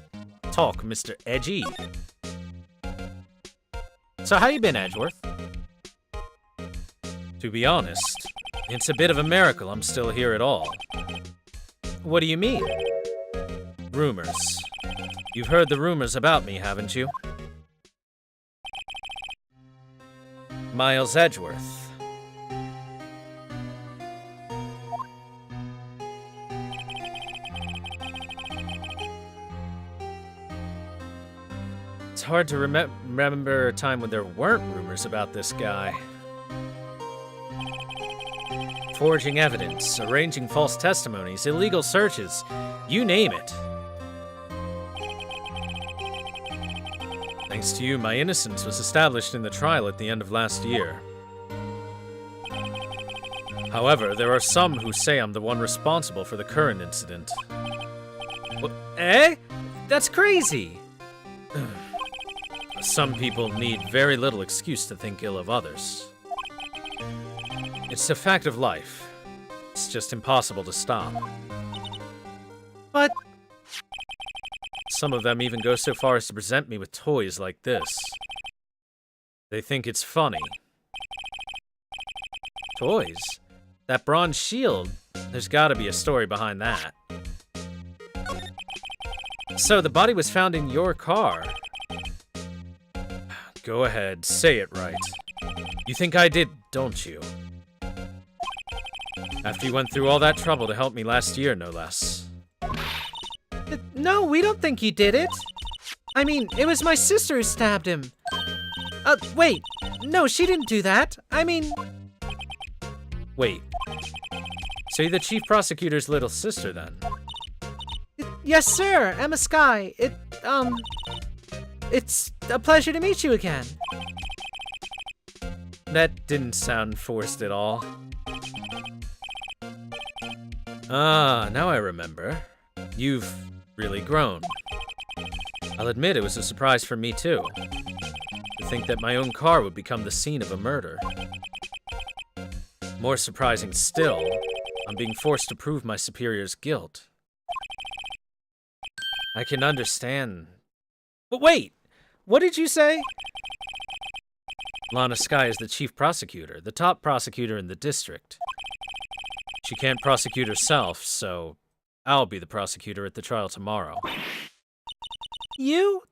talk, Mr. Edgy. So how you been, Edgeworth? To be honest, it's a bit of a miracle I'm still here at all. What do you mean? Rumors. You've heard the rumors about me, haven't you? Miles Edgeworth. It's hard to remember a time when there weren't rumors about this guy. Forging evidence, arranging false testimonies, illegal searches, you name it. Thanks to you, my innocence was established in the trial at the end of last year. However, there are some who say I'm the one responsible for the current incident. Eh? That's crazy! Some people need very little excuse to think ill of others. It's a fact of life. It's just impossible to stop. But Some of them even go so far as to present me with toys like this. They think it's funny. Toys? That bronze shield? There's gotta be a story behind that. So, the body was found in your car. Go ahead, say it right. You think I did, don't you? After you went through all that trouble to help me last year, no less. no, we don't think you did it. I mean, it was my sister who stabbed him. Wait. No, she didn't do that. I mean... Wait. So you're the chief prosecutor's little sister, then? Yes, sir. Emma Skye. It's a pleasure to meet you again. That didn't sound forced at all. Ah, now I remember. You've really grown. I'll admit it was a surprise for me, too. To think that my own car would become the scene of a murder. More surprising still, I'm being forced to prove my superior's guilt. I can understand. But wait! What did you say? Lana Skye is the chief prosecutor, the top prosecutor in the district. She can't prosecute herself, so I'll be the prosecutor at the trial tomorrow. You?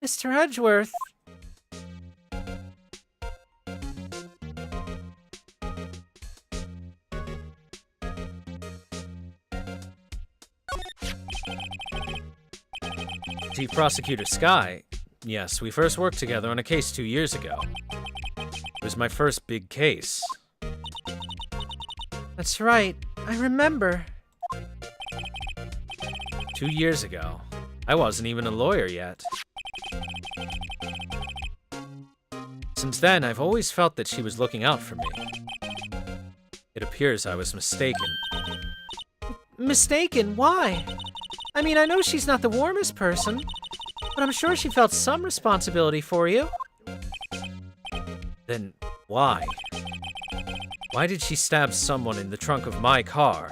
Mr. Edgeworth? Chief Prosecutor Skye? Yes, we first worked together on a case 2 years ago. It was my first big case. That's right. I remember. 2 years ago. I wasn't even a lawyer yet. Since then, I've always felt that she was looking out for me. It appears I was mistaken. Mistaken? Why? I mean, I know she's not the warmest person, but I'm sure she felt some responsibility for you. Then why? Why did she stab someone in the trunk of my car?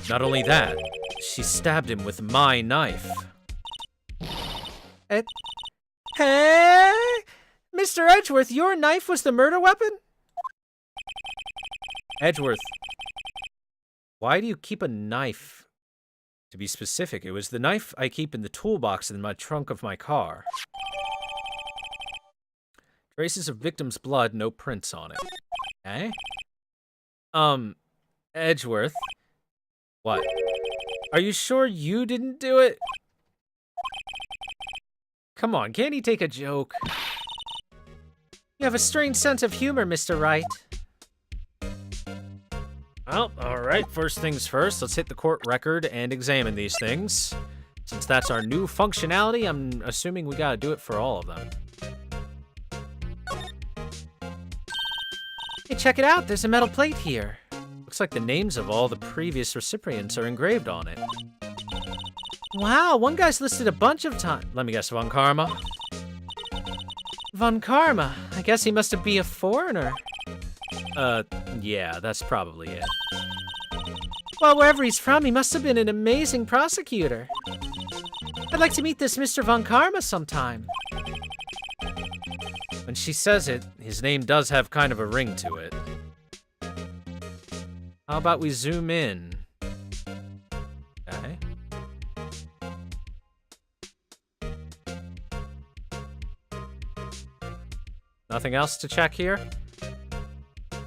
Not only that, she stabbed him with my knife. Hey? Mr. Edgeworth, your knife was the murder weapon? Edgeworth, why do you keep a knife? To be specific, it was the knife I keep in the toolbox in my trunk of my car. Traces of victim's blood, no prints on it. Eh? Edgeworth? What? Are you sure you didn't do it? Come on, can't he take a joke? You have a strange sense of humor, Mr. Wright. Well, alright, first things first, let's hit the court record and examine these things. Since that's our new functionality, I'm assuming we gotta do it for all of them. Hey, check it out, there's a metal plate here. Looks like the names of all the previous recipients are engraved on it. Wow, one guy's listed a bunch of times. Let me guess, Von Karma? Von Karma. I guess he must be a foreigner. Yeah, that's probably it. Well, wherever he's from, he must have been an amazing prosecutor. I'd like to meet this Mr. Von Karma sometime. When she says it, his name does have kind of a ring to it. How about we zoom in? Okay. Nothing else to check here?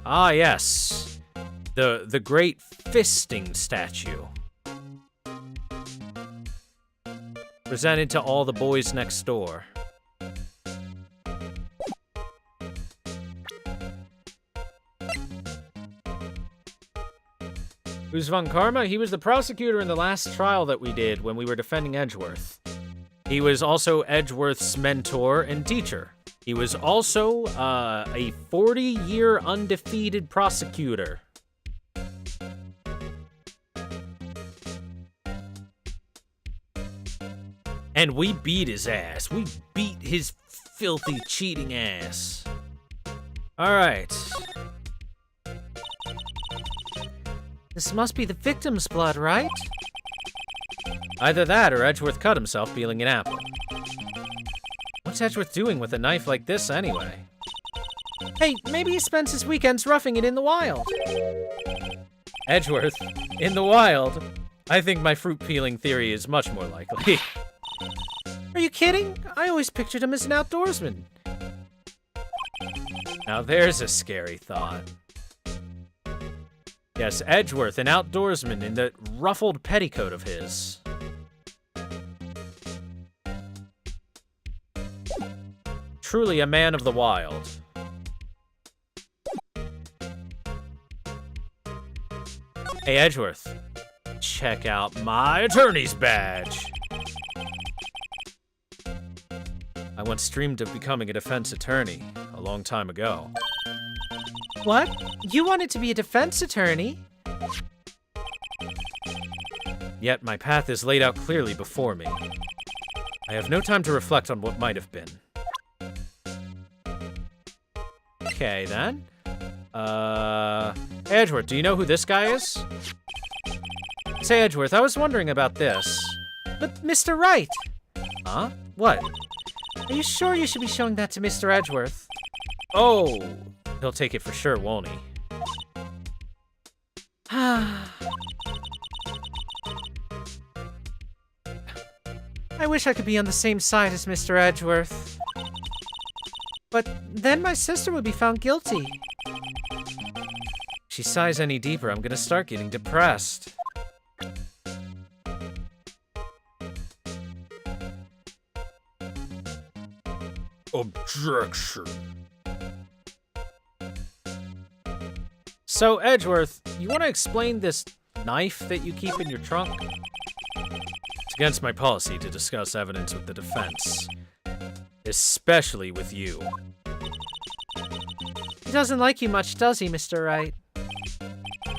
Ah, yes. The great fisting statue. Presented to all the boys next door. Who's Von Karma? He was the prosecutor in the last trial that we did when we were defending Edgeworth. He was also Edgeworth's mentor and teacher. He was also a 40-year undefeated prosecutor. And we beat his ass. We beat his filthy, cheating ass. All right. This must be the victim's blood, right? Either that or Edgeworth cut himself peeling an apple. What's Edgeworth doing with a knife like this anyway? Hey, maybe he spends his weekends roughing it in the wild. Edgeworth, in the wild? I think my fruit peeling theory is much more likely. Are you kidding? I always pictured him as an outdoorsman. Now there's a scary thought. Yes, Edgeworth, an outdoorsman in the ruffled petticoat of his. Truly a man of the wild. Hey, Edgeworth, check out my attorney's badge. I once dreamed of becoming a defense attorney a long time ago. What? You wanted to be a defense attorney? Yet my path is laid out clearly before me. I have no time to reflect on what might have been. Okay, then. Edgeworth, do you know who this guy is? Say, Edgeworth, I was wondering about this. But Mr. Wright! Huh? What? Are you sure you should be showing that to Mr. Edgeworth? Oh, he'll take it for sure, won't he? I wish I could be on the same side as Mr. Edgeworth. But then my sister would be found guilty. If she sighs any deeper, I'm gonna start getting depressed. Objection. So, Edgeworth, you want to explain this knife that you keep in your trunk? It's against my policy to discuss evidence with the defense. Especially with you. He doesn't like you much, does he, Mr. Wright?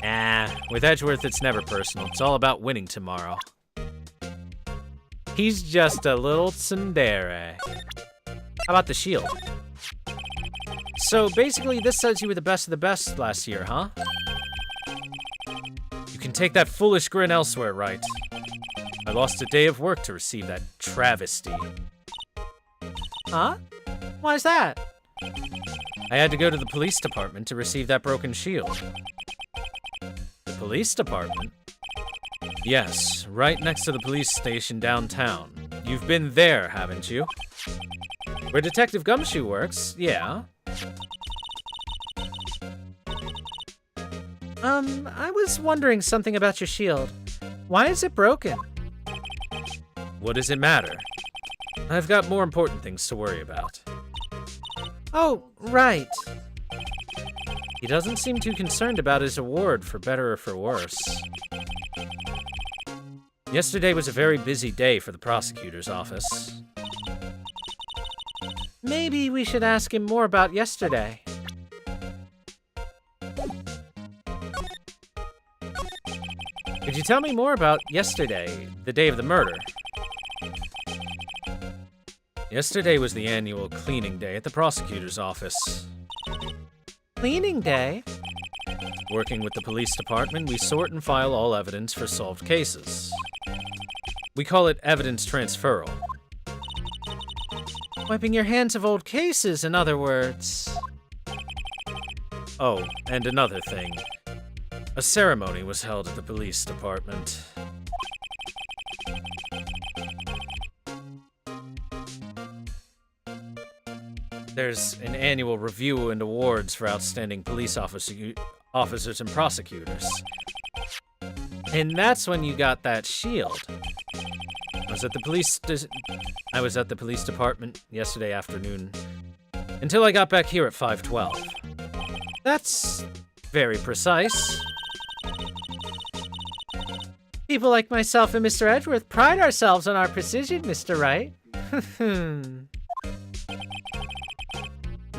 Nah, with Edgeworth it's never personal. It's all about winning tomorrow. He's just a little tsundere. How about the shield? So basically this says you were the best of the best last year, huh? You can take that foolish grin elsewhere, right? I lost a day of work to receive that travesty. Huh? Why's that? I had to go to the police department to receive that broken shield. The police department? Yes, right next to the police station downtown. You've been there, haven't you? Where Detective Gumshoe works, yeah. I was wondering something about your shield. Why is it broken? What does it matter? I've got more important things to worry about. Oh, right. He doesn't seem too concerned about his award, for better or for worse. Yesterday was a very busy day for the prosecutor's office. Maybe we should ask him more about yesterday. Could you tell me more about yesterday, the day of the murder? Yesterday was the annual cleaning day at the prosecutor's office. Cleaning day? Working with the police department, we sort and file all evidence for solved cases. We call it evidence transferal. Wiping your hands of old cases, in other words. Oh, and another thing. A ceremony was held at the police department. There's an annual review and awards for outstanding police officers and prosecutors. And that's when you got that shield. I was at the police department yesterday afternoon until I got back here at 5:12. That's very precise. People like myself and Mr. Edgeworth pride ourselves on our precision, Mr. Wright.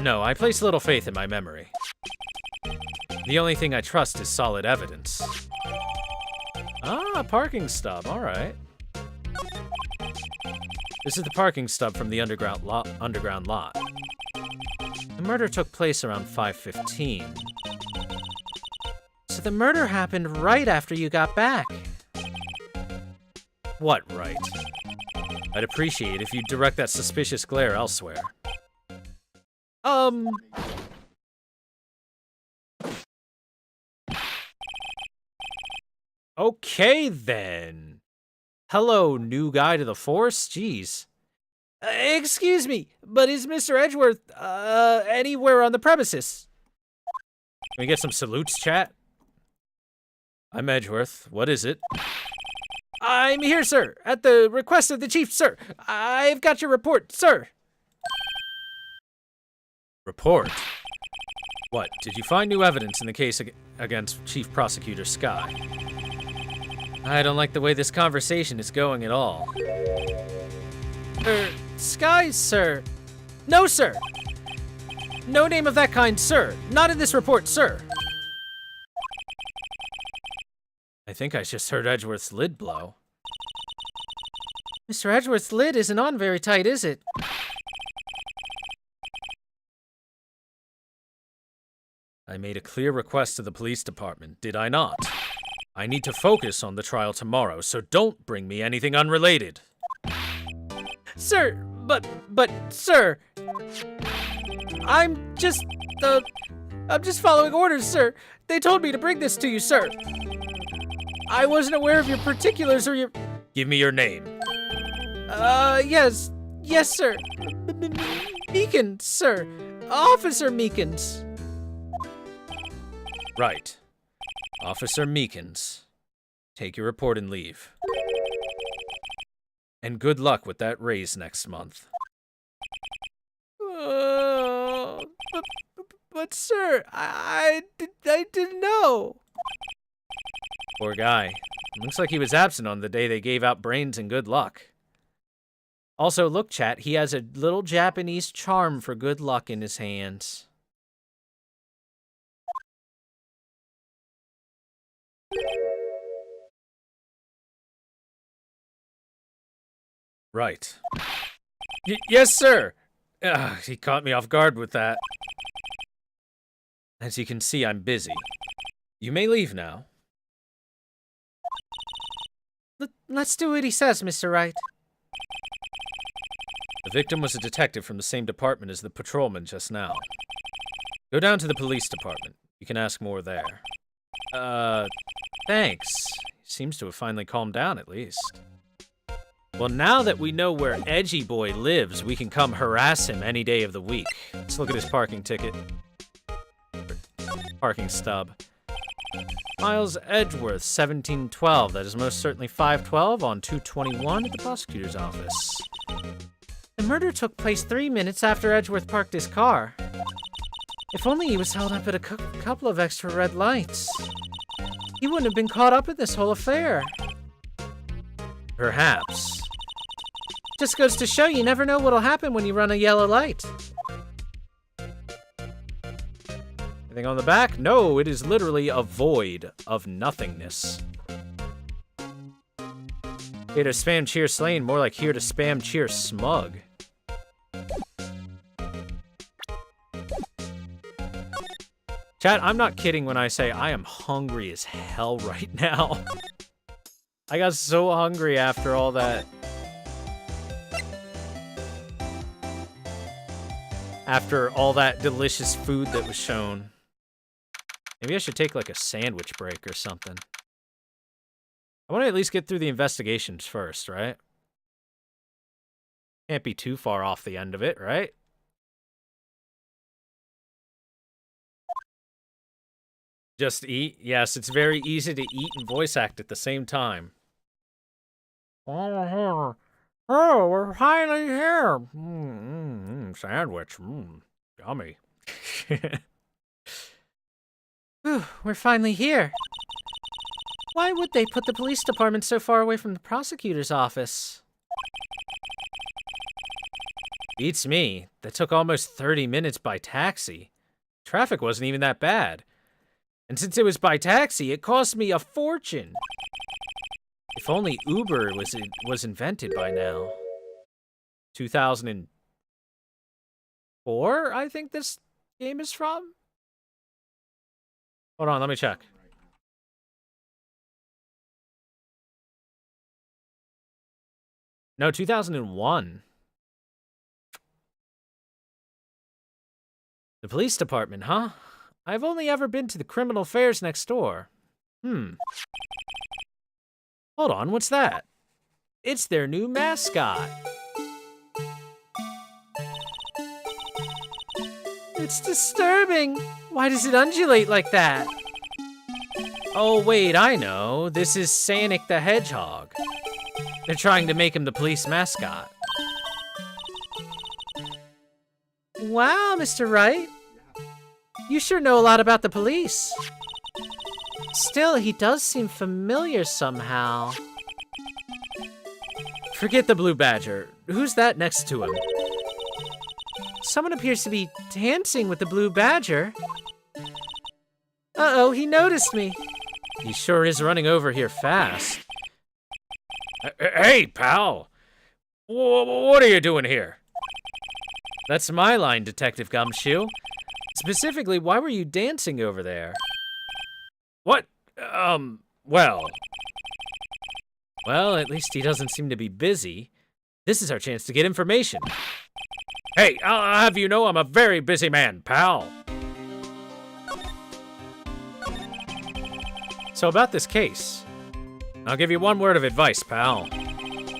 No, I place little faith in my memory. The only thing I trust is solid evidence. Ah, parking stub, alright. This is the parking stub from the underground lot. The murder took place around 5:15. So the murder happened right after you got back. What right? I'd appreciate if you'd direct that suspicious glare elsewhere. Okay, then. Hello, new guy to the force? Jeez. Excuse me, but is Mr. Edgeworth, anywhere on the premises? Can we get some salutes, chat? I'm Edgeworth. What is it? I'm here, sir, at the request of the chief, sir. I've got your report, sir. Report? What, did you find new evidence in the case against Chief Prosecutor Skye? I don't like the way this conversation is going at all. Skye, sir? No, sir. No name of that kind, sir. Not in this report, sir. I think I just heard Edgeworth's lid blow. Mr. Edgeworth's lid isn't on very tight, is it? I made a clear request to the police department, did I not? I need to focus on the trial tomorrow, so don't bring me anything unrelated. Sir, but, sir. I'm just following orders, sir. They told me to bring this to you, sir. I wasn't aware of your particulars or your... Give me your name. Yes, sir. Meekins, sir. Officer Meekins. Right. Officer Meekins. Take your report and leave. And good luck with that raise next month. But sir, I didn't know. Poor guy. Looks like he was absent on the day they gave out brains and good luck. Also, look, chat, he has a little Japanese charm for good luck in his hands. Right. Yes, sir! He caught me off guard with that. As you can see, I'm busy. You may leave now. Let's do what he says, Mr. Wright. The victim was a detective from the same department as the patrolman just now. Go down to the police department. You can ask more there. Thanks. He seems to have finally calmed down, at least. Well, now that we know where Edgy Boy lives, we can come harass him any day of the week. Let's look at his parking ticket. Parking stub. Miles Edgeworth, 1712. That is most certainly 512 on 221 at the prosecutor's office. The murder took place 3 minutes after Edgeworth parked his car. If only he was held up at a couple of extra red lights. He wouldn't have been caught up in this whole affair. Perhaps. Just goes to show you never know what'll happen when you run a yellow light. Anything on the back? No, it is literally a void of nothingness. Here to spam cheer slain, more like here to spam cheer smug. Chat, I'm not kidding when I say I am hungry as hell right now. I got so hungry after all that. After all that delicious food that was shown. Maybe I should take like a sandwich break or something. I want to at least get through the investigations first, right? Can't be too far off the end of it, right? Just eat? Yes, it's very easy to eat and voice act at the same time. Oh, we're finally here. Sandwich. Yummy. Whew, we're finally here. Why would they put the police department so far away from the prosecutor's office? Beats me. That took almost 30 minutes by taxi. Traffic wasn't even that bad. And since it was by taxi, it cost me a fortune. If only Uber was invented by now. 2004, I think this game is from? Hold on, let me check. No, 2001. The police department, huh? I've only ever been to the criminal affairs next door. Hold on, what's that? It's their new mascot. It's disturbing. Why does it undulate like that? Oh, wait, I know. This is Sonic the Hedgehog. They're trying to make him the police mascot. Wow, Mr. Wright. You sure know a lot about the police. Still, he does seem familiar somehow. Forget the Blue Badger. Who's that next to him? Someone appears to be dancing with the Blue Badger. Uh-oh, he noticed me. He sure is running over here fast. Hey, pal! What are you doing here? That's my line, Detective Gumshoe. Specifically, why were you dancing over there? What? Well, at least he doesn't seem to be busy. This is our chance to get information. Hey, I'll have you know I'm a very busy man, pal. So about this case, I'll give you one word of advice, pal.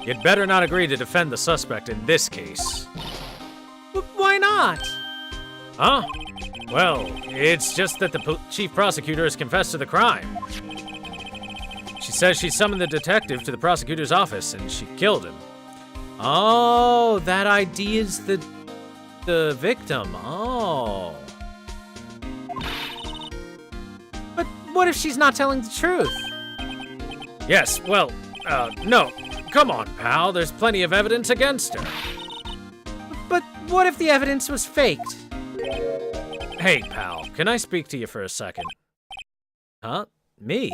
You'd better not agree to defend the suspect in this case. Why not? Huh? Well, it's just that the chief prosecutor has confessed to the crime. She says she summoned the detective to the prosecutor's office and she killed him. Oh, that ID is the victim. Oh. But what if she's not telling the truth? Yes, well, no. Come on, pal. There's plenty of evidence against her. But what if the evidence was faked? Hey, pal, can I speak to you for a second? Huh? Me?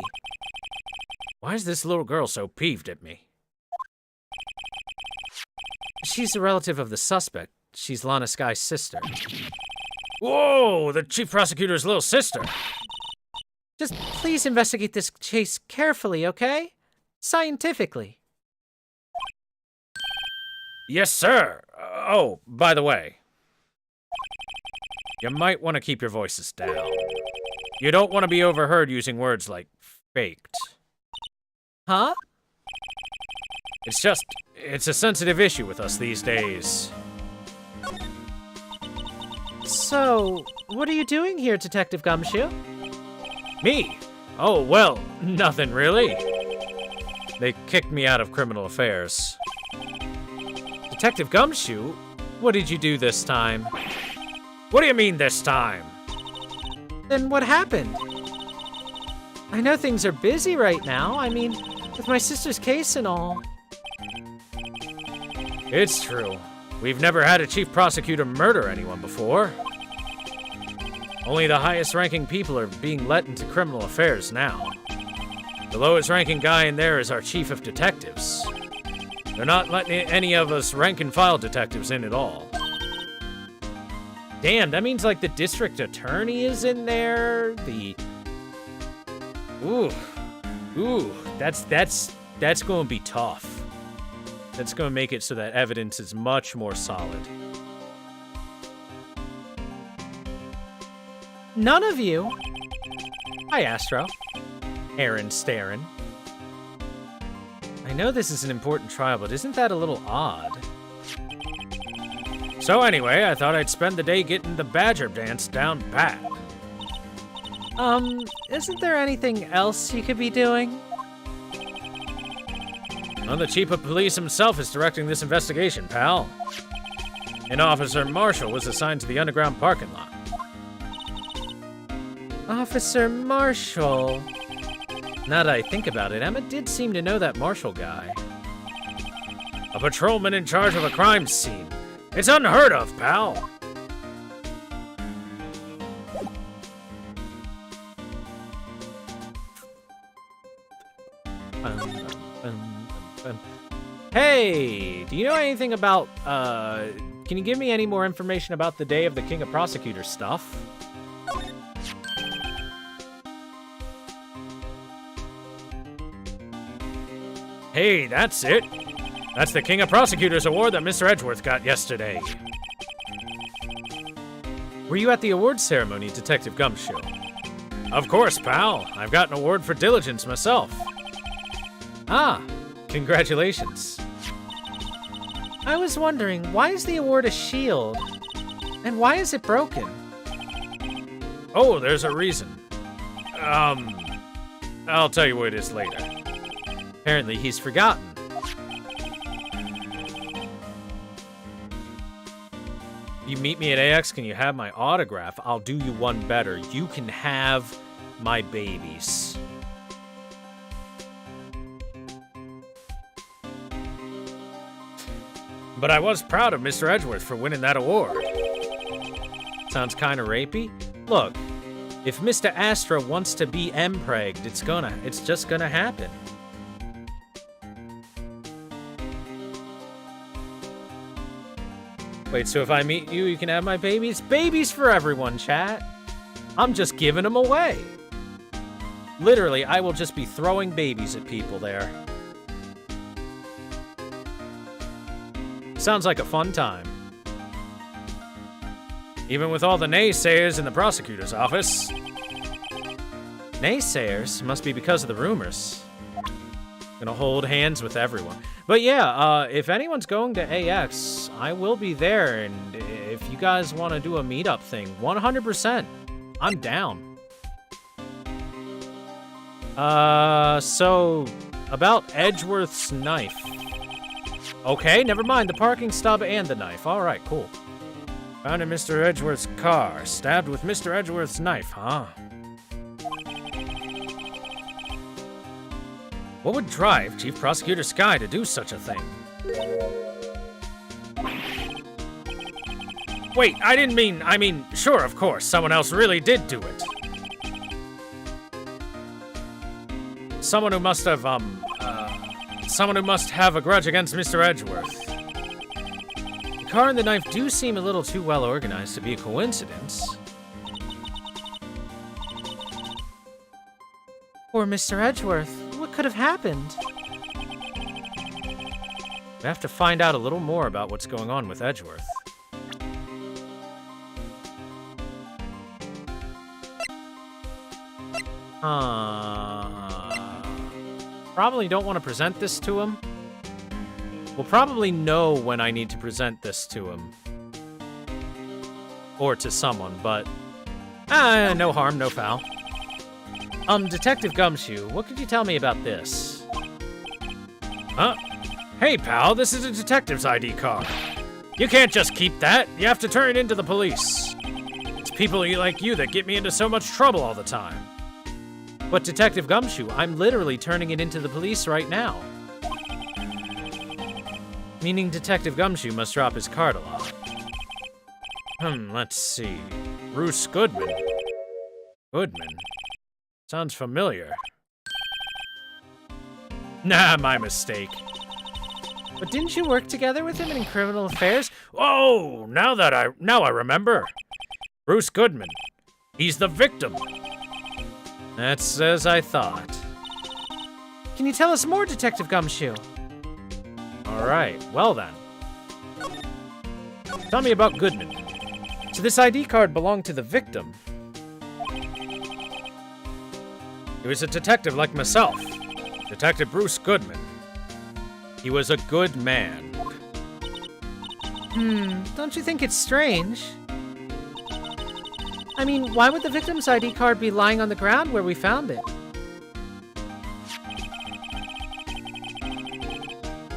Why is this little girl so peeved at me? She's a relative of the suspect. She's Lana Skye's sister. Whoa, the chief prosecutor's little sister. Just please investigate this case carefully, okay? Scientifically. Yes, sir. Oh, by the way, you might want to keep your voices down. You don't want to be overheard using words like faked. Huh? It's a sensitive issue with us these days. So, what are you doing here, Detective Gumshoe? Me? Oh, well, nothing really. They kicked me out of criminal affairs. Detective Gumshoe? What did you do this time? What do you mean this time? Then what happened? I know things are busy right now. I mean, with my sister's case and all. It's true. We've never had a chief prosecutor murder anyone before. Only the highest ranking people are being let into criminal affairs now. The lowest ranking guy in there is our chief of detectives. They're not letting any of us rank and file detectives in at all. Damn, that means like the district attorney is in there, that's going to be tough. That's going to make it so that evidence is much more solid. None of you? Hi, Astro. Aaron Starin. I know this is an important trial, but isn't that a little odd? So anyway, I thought I'd spend the day getting the Badger dance down pat. Isn't there anything else you could be doing? Well, the chief of police himself is directing this investigation, pal. And Officer Marshall was assigned to the underground parking lot. Officer Marshall. Now that I think about it, Emma did seem to know that Marshall guy. A patrolman in charge of a crime scene. It's unheard of, pal. Hey, do you know anything about, can you give me any more information about the day of the King of Prosecutors stuff? Hey, that's it. That's the King of Prosecutors award that Mr. Edgeworth got yesterday. Were you at the awards ceremony, Detective Gumshoe? Of course, pal. I've got an award for diligence myself. Ah, congratulations. I was wondering, why is the award a shield? And why is it broken? Oh, there's a reason. I'll tell you what it is later. Apparently he's forgotten. You meet me at AX, can you have my autograph? I'll do you one better. You can have my babies. But I was proud of Mr. Edgeworth for winning that award. Sounds kinda rapey? Look, if Mr. Astra wants to be empregged, it's just gonna happen. Wait, so if I meet you, you can have my babies? Babies for everyone, chat. I'm just giving them away. Literally, I will just be throwing babies at people there. Sounds like a fun time. Even with all the naysayers in the prosecutor's office. Naysayers? Must be because of the rumors. Gonna hold hands with everyone. But yeah, if anyone's going to AX, I will be there, and if you guys want to do a meetup thing, 100%, I'm down. So, about Edgeworth's knife. Okay, never mind, the parking stub and the knife. Alright, cool. Found in Mr. Edgeworth's car, stabbed with Mr. Edgeworth's knife, huh? What would drive Chief Prosecutor Skye to do such a thing? Wait, I mean, sure, of course, someone else really did do it. Someone who must have a grudge against Mr. Edgeworth. The car and the knife do seem a little too well organized to be a coincidence. Poor Mr. Edgeworth. What could have happened? We have to find out a little more about what's going on with Edgeworth. Probably don't want to present this to him. We'll probably know when I need to present this to him. Or to someone, but... no harm, no foul. Detective Gumshoe, what could you tell me about this? Huh? Hey, pal, this is a detective's ID card. You can't just keep that. You have to turn it into the police. It's people like you that get me into so much trouble all the time. But Detective Gumshoe, I'm literally turning it into the police right now. Meaning Detective Gumshoe must drop his card a lot. Let's see. Bruce Goodman. Goodman? Sounds familiar. Nah, my mistake. But didn't you work together with him in criminal affairs? Oh, now I remember. Bruce Goodman. He's the victim. That's as I thought. Can you tell us more, Detective Gumshoe? All right, well then. Tell me about Goodman. So this ID card belonged to the victim. He was a detective like myself. Detective Bruce Goodman. He was a good man. Don't you think it's strange? I mean, why would the victim's ID card be lying on the ground where we found it?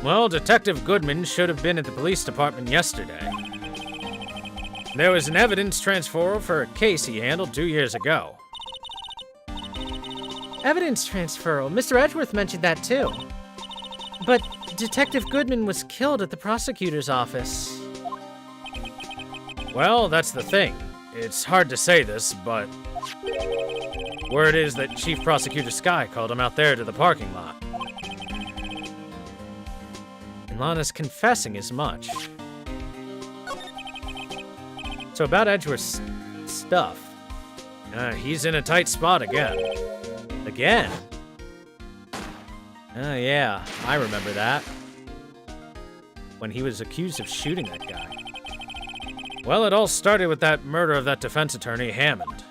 Well, Detective Goodman should have been at the police department yesterday. There was an evidence transfer for a case he handled 2 years ago. Evidence transferal. Mr. Edgeworth mentioned that too. But Detective Goodman was killed at the prosecutor's office. Well, that's the thing. It's hard to say this, but word is that Chief Prosecutor Sky called him out there to the parking lot. And Lana's confessing as much. So about Edgeworth's stuff, he's in a tight spot again. Again? Oh yeah, I remember that. When he was accused of shooting that guy. Well, it all started with that murder of that defense attorney, Hammond.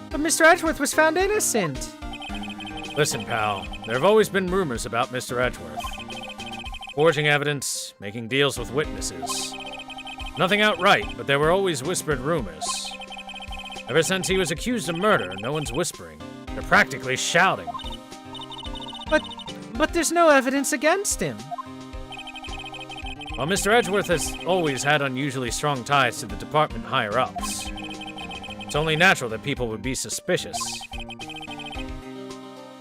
But Mr. Edgeworth was found innocent. Listen, pal, there have always been rumors about Mr. Edgeworth. Forging evidence, making deals with witnesses. Nothing outright, but there were always whispered rumors. Ever since he was accused of murder, no one's whispering. They're practically shouting. But there's no evidence against him. Well, Mr. Edgeworth has always had unusually strong ties to the department higher-ups. It's only natural that people would be suspicious.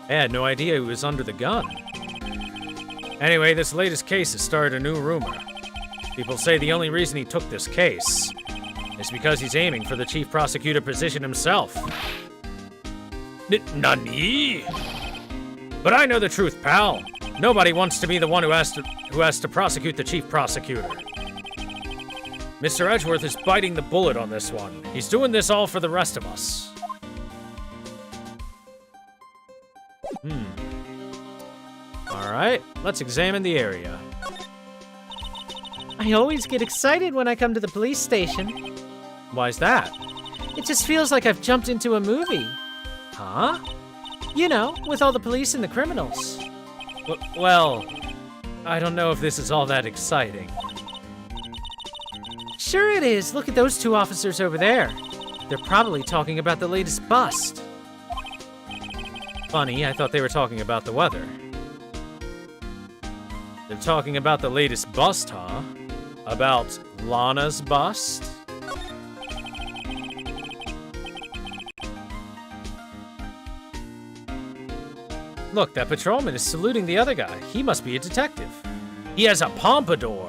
I had no idea he was under the gun. Anyway, this latest case has started a new rumor. People say the only reason he took this case is because he's aiming for the chief prosecutor position himself. Nani? But I know the truth, pal. Nobody wants to be the one who has to prosecute the chief prosecutor. Mr. Edgeworth is biting the bullet on this one. He's doing this all for the rest of us. Alright, let's examine the area. I always get excited when I come to the police station. Why's that? It just feels like I've jumped into a movie. Huh? You know, with all the police and the criminals. Well, I don't know if this is all that exciting. Sure it is. Look at those two officers over there. They're probably talking about the latest bust. Funny, I thought they were talking about the weather. They're talking about the latest bust, huh? About Lana's bust? Look, that patrolman is saluting the other guy. He must be a detective. He has a pompadour.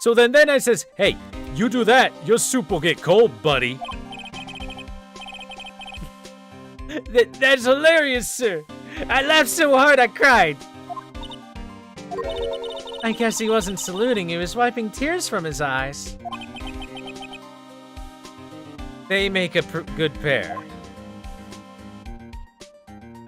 So then I says, hey, you do that, your soup will get cold, buddy. That's hilarious, sir. I laughed so hard I cried. I guess he wasn't saluting, he was wiping tears from his eyes. They make a good pair.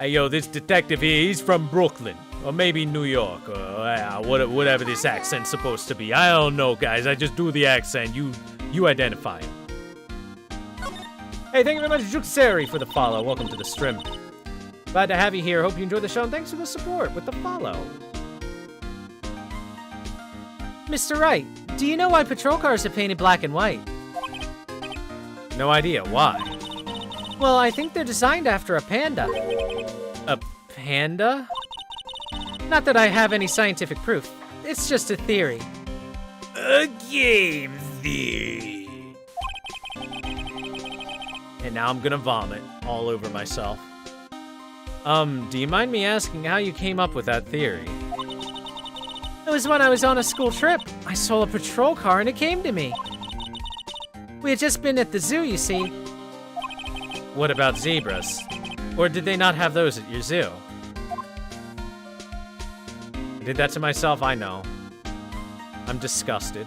Hey, yo, this detective here, he's from Brooklyn. Or maybe New York, or whatever this accent's supposed to be. I don't know, guys. I just do the accent. You identify him. Hey, thank you very much, Juxeri, for the follow. Welcome to the stream. Glad to have you here. Hope you enjoyed the show, and thanks for the support with the follow. Mr. Wright, do you know why patrol cars are painted black and white? No idea. Why? Well, I think they're designed after a panda. A panda? Not that I have any scientific proof. It's just a theory. A game theory. And now I'm gonna vomit all over myself. Do you mind me asking how you came up with that theory? It was when I was on a school trip. I saw a patrol car and it came to me. We had just been at the zoo, you see. What about zebras? Or did they not have those at your zoo? I did that to myself, I know. I'm disgusted.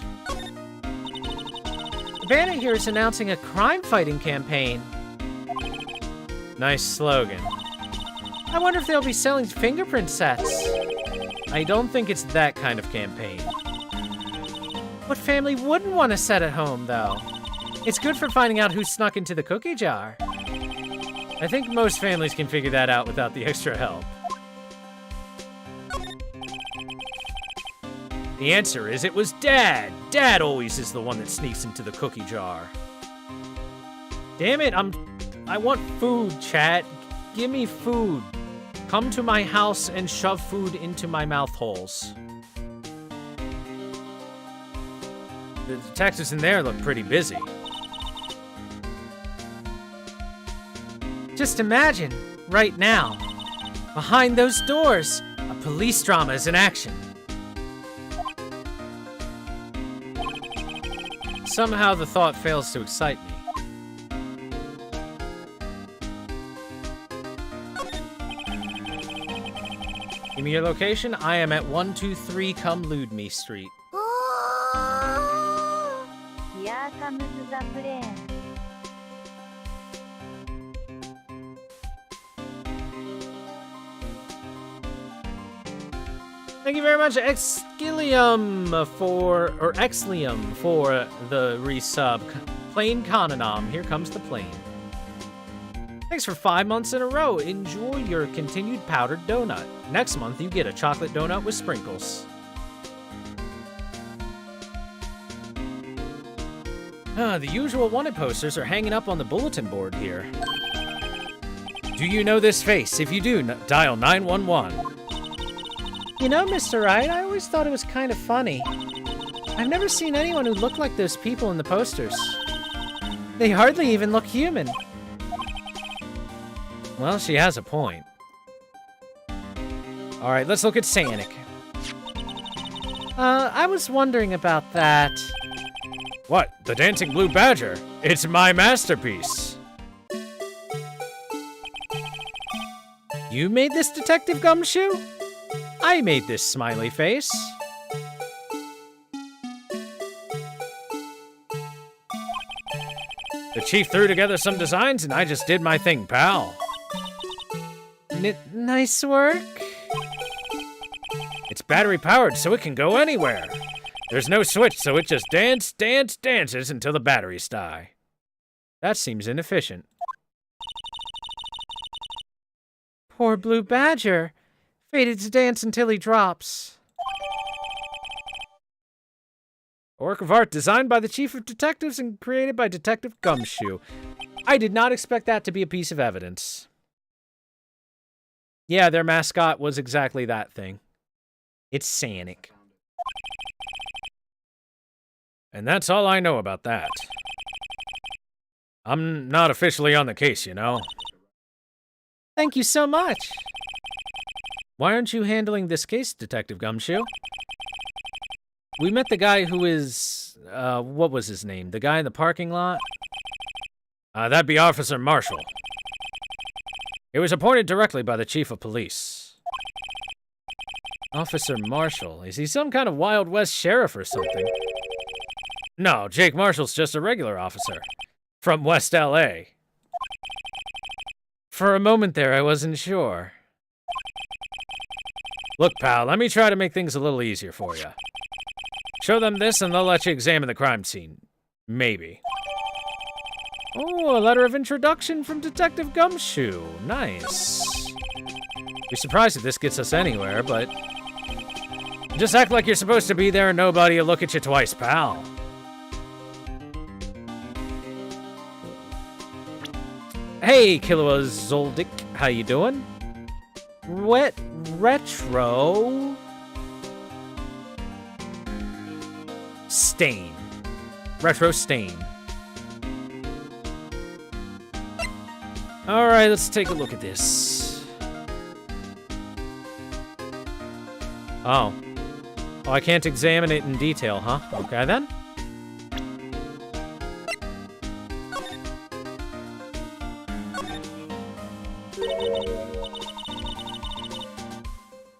Vanna here is announcing a crime-fighting campaign. Nice slogan. I wonder if they'll be selling fingerprint sets. I don't think it's that kind of campaign. What family wouldn't want a set at home, though? It's good for finding out who snuck into the cookie jar. I think most families can figure that out without the extra help. The answer is it was Dad. Dad always is the one that sneaks into the cookie jar. Damn it, I want food, chat. Give me food. Come to my house and shove food into my mouth holes. The detectives in there look pretty busy. Just imagine, right now, behind those doors, a police drama is in action. Somehow the thought fails to excite me. Give me your location. I am at 123 Come Lude Me Street. Here comes the plane. Thank you very much, Exilium for the resub. Plane Cononam, here comes the plane. Thanks for 5 months in a row. Enjoy your continued powdered donut. Next month, you get a chocolate donut with sprinkles. The usual wanted posters are hanging up on the bulletin board here. Do you know this face? If you do, dial 911. You know, Mr. Wright, I always thought it was kind of funny. I've never seen anyone who looked like those people in the posters. They hardly even look human. Well, she has a point. Alright, let's look at Sanic. I was wondering about that. What? The Dancing Blue Badger? It's my masterpiece. You made this, Detective Gumshoe? I made this smiley face. The chief threw together some designs and I just did my thing, pal. Nice work. It's battery powered so it can go anywhere. There's no switch, so it just dances until the batteries die. That seems inefficient. Poor Blue Badger. Fated to dance until he drops. A work of art designed by the Chief of Detectives and created by Detective Gumshoe. I did not expect that to be a piece of evidence. Yeah, their mascot was exactly that thing. It's Sanic. And that's all I know about that. I'm not officially on the case, you know. Thank you so much. Why aren't you handling this case, Detective Gumshoe? We met the guy who is, what was his name? The guy in the parking lot? That'd be Officer Marshall. It was appointed directly by the Chief of Police. Officer Marshall? Is he some kind of Wild West sheriff or something? No, Jake Marshall's just a regular officer. From West L.A. For a moment there, I wasn't sure. Look, pal, let me try to make things a little easier for you. Show them this and they'll let you examine the crime scene. Maybe. Oh, a letter of introduction from Detective Gumshoe. Nice. Be surprised if this gets us anywhere, but... just act like you're supposed to be there and nobody will look at you twice, pal. Hey, Killua Zoldyck, how you doing? Retro... Stain. Retro Stain. Alright, let's take a look at this. Oh. Oh, I can't examine it in detail, huh? Okay, then.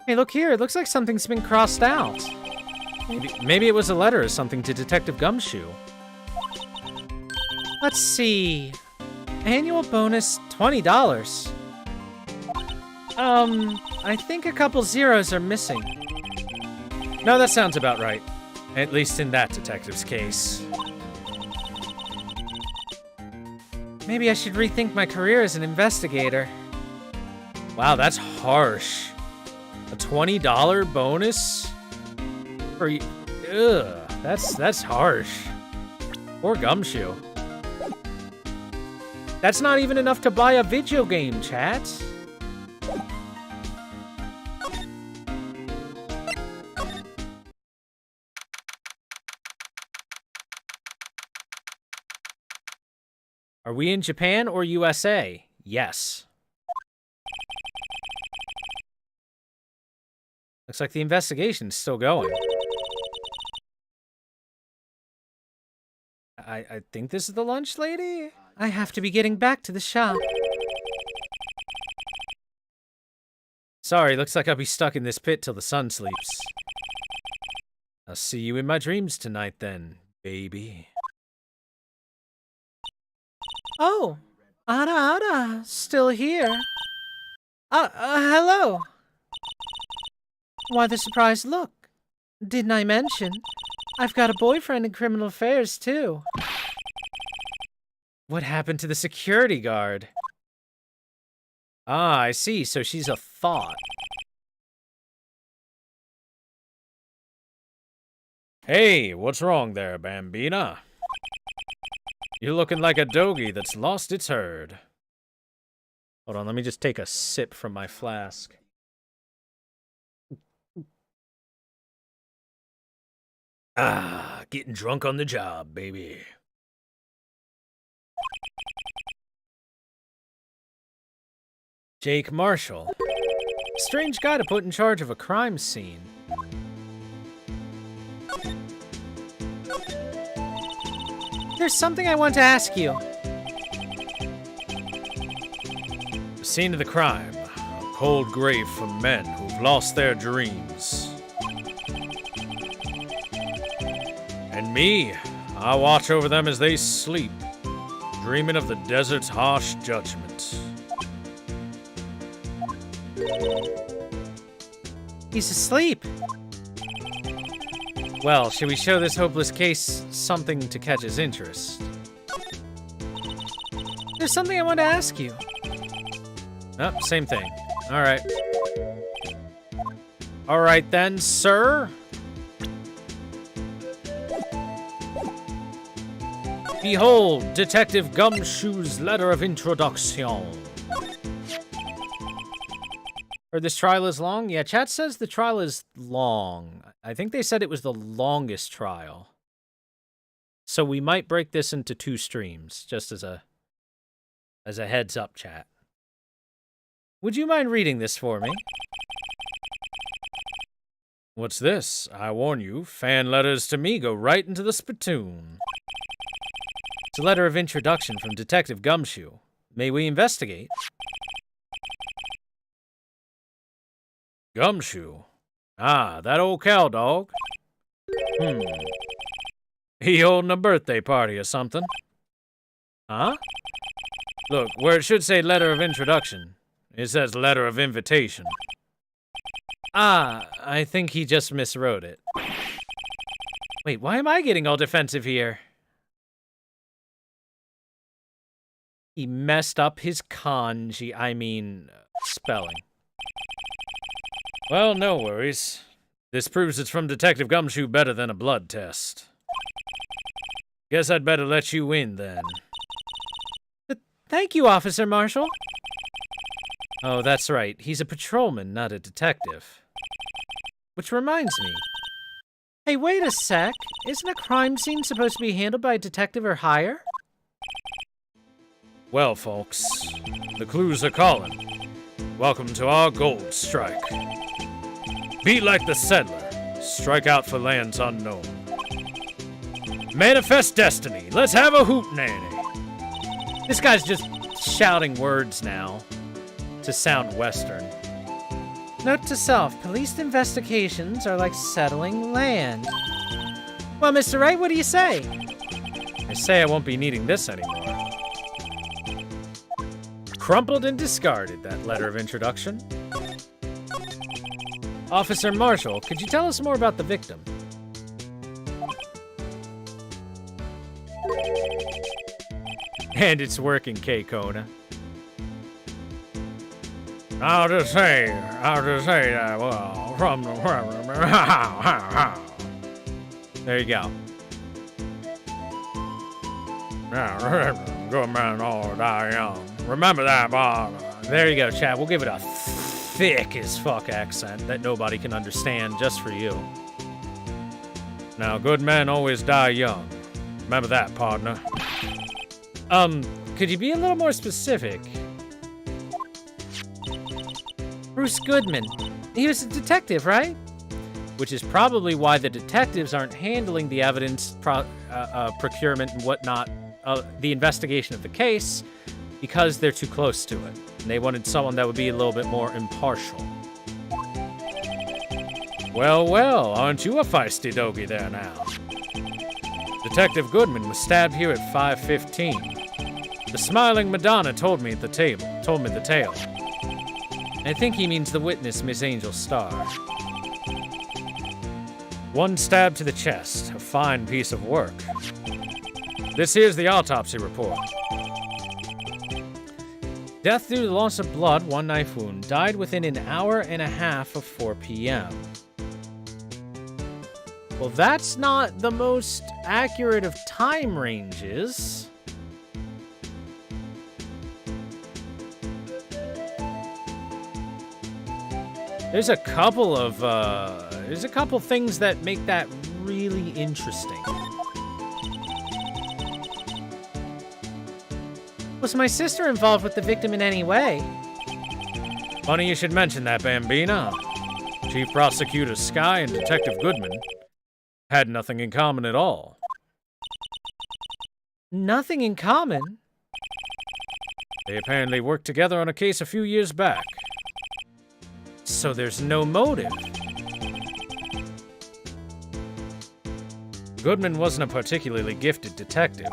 Hey, look here. It looks like something's been crossed out. Maybe it was a letter or something to Detective Gumshoe. Let's see. Annual bonus, $20. I think a couple zeros are missing. No, that sounds about right. At least in that detective's case. Maybe I should rethink my career as an investigator. Wow, that's harsh. A $20 bonus? For you? Ugh, that's harsh. Poor Gumshoe. That's not even enough to buy a video game, chat. Are we in Japan or USA? Yes. Looks like the investigation's still going. I think this is the lunch lady? I have to be getting back to the shop. Sorry, looks like I'll be stuck in this pit till the sun sleeps. I'll see you in my dreams tonight then, baby. Oh, Ada, still here. Hello. Why the surprised look? Didn't I mention? I've got a boyfriend in criminal affairs, too. What happened to the security guard? Ah, I see, so she's a thought. Hey, what's wrong there, Bambina? You're looking like a doggy that's lost its herd. Hold on, let me just take a sip from my flask. Ah, getting drunk on the job, baby. Jake Marshall. Strange guy to put in charge of a crime scene. There's something I want to ask you. The scene of the crime. A cold grave for men who've lost their dreams. And me, I watch over them as they sleep, dreaming of the desert's harsh judgment. He's asleep. Well, should we show this hopeless case something to catch his interest? There's something I want to ask you. Oh, same thing. Alright. Alright then, sir. Behold, Detective Gumshoe's letter of introduction. Or this trial is long? Yeah, chat says the trial is long. I think they said it was the longest trial. So we might break this into 2 streams, just as a heads up, chat. Would you mind reading this for me? What's this? I warn you, fan letters to me go right into the spittoon. It's a letter of introduction from Detective Gumshoe. May we investigate? Gumshoe? Ah, that old cow dog. He holding a birthday party or something? Huh? Look, where it should say letter of introduction, it says letter of invitation. Ah, I think he just miswrote it. Wait, why am I getting all defensive here? He messed up his kanji, spelling. Well, no worries. This proves it's from Detective Gumshoe better than a blood test. Guess I'd better let you in, then. Thank you, Officer Marshall. Oh, that's right. He's a patrolman, not a detective. Which reminds me. Hey, wait a sec. Isn't a crime scene supposed to be handled by a detective or higher? Well, folks, the clues are calling. Welcome to our gold strike. Be like the settler. Strike out for lands unknown. Manifest destiny. Let's have a hootenanny. This guy's just shouting words now to sound Western. Note to self, police investigations are like settling land. Well, Mr. Wright, what do you say? I say I won't be needing this anymore. Crumpled and discarded, that letter of introduction. Officer Marshall, could you tell us more about the victim? And it's working, K-Kona. I'll just say that, well, from the... There you go. Good man all die young. Remember that, Bob. There you go, Chad. We'll give it a thick as fuck accent that nobody can understand just for you. Now, good men always die young. Remember that, partner. Could you be a little more specific? Bruce Goodman. He was a detective, right? Which is probably why the detectives aren't handling the evidence procurement and whatnot, the investigation of the case, because they're too close to it. And they wanted someone that would be a little bit more impartial. Well, well, aren't you a feisty doggy there now? Detective Goodman was stabbed here at 5:15. The smiling Madonna told me the tale. I think he means the witness, Miss Angel Starr. One stab to the chest, a fine piece of work. This here's the autopsy report. Death due to loss of blood, one knife wound. Died within an hour and a half of 4 p.m. Well, that's not the most accurate of time ranges. There's a couple things that make that really interesting. Was my sister involved with the victim in any way? Funny you should mention that, Bambina. Chief Prosecutor Sky and Detective Goodman had nothing in common at all. Nothing in common? They apparently worked together on a case a few years back. So there's no motive. Goodman wasn't a particularly gifted detective.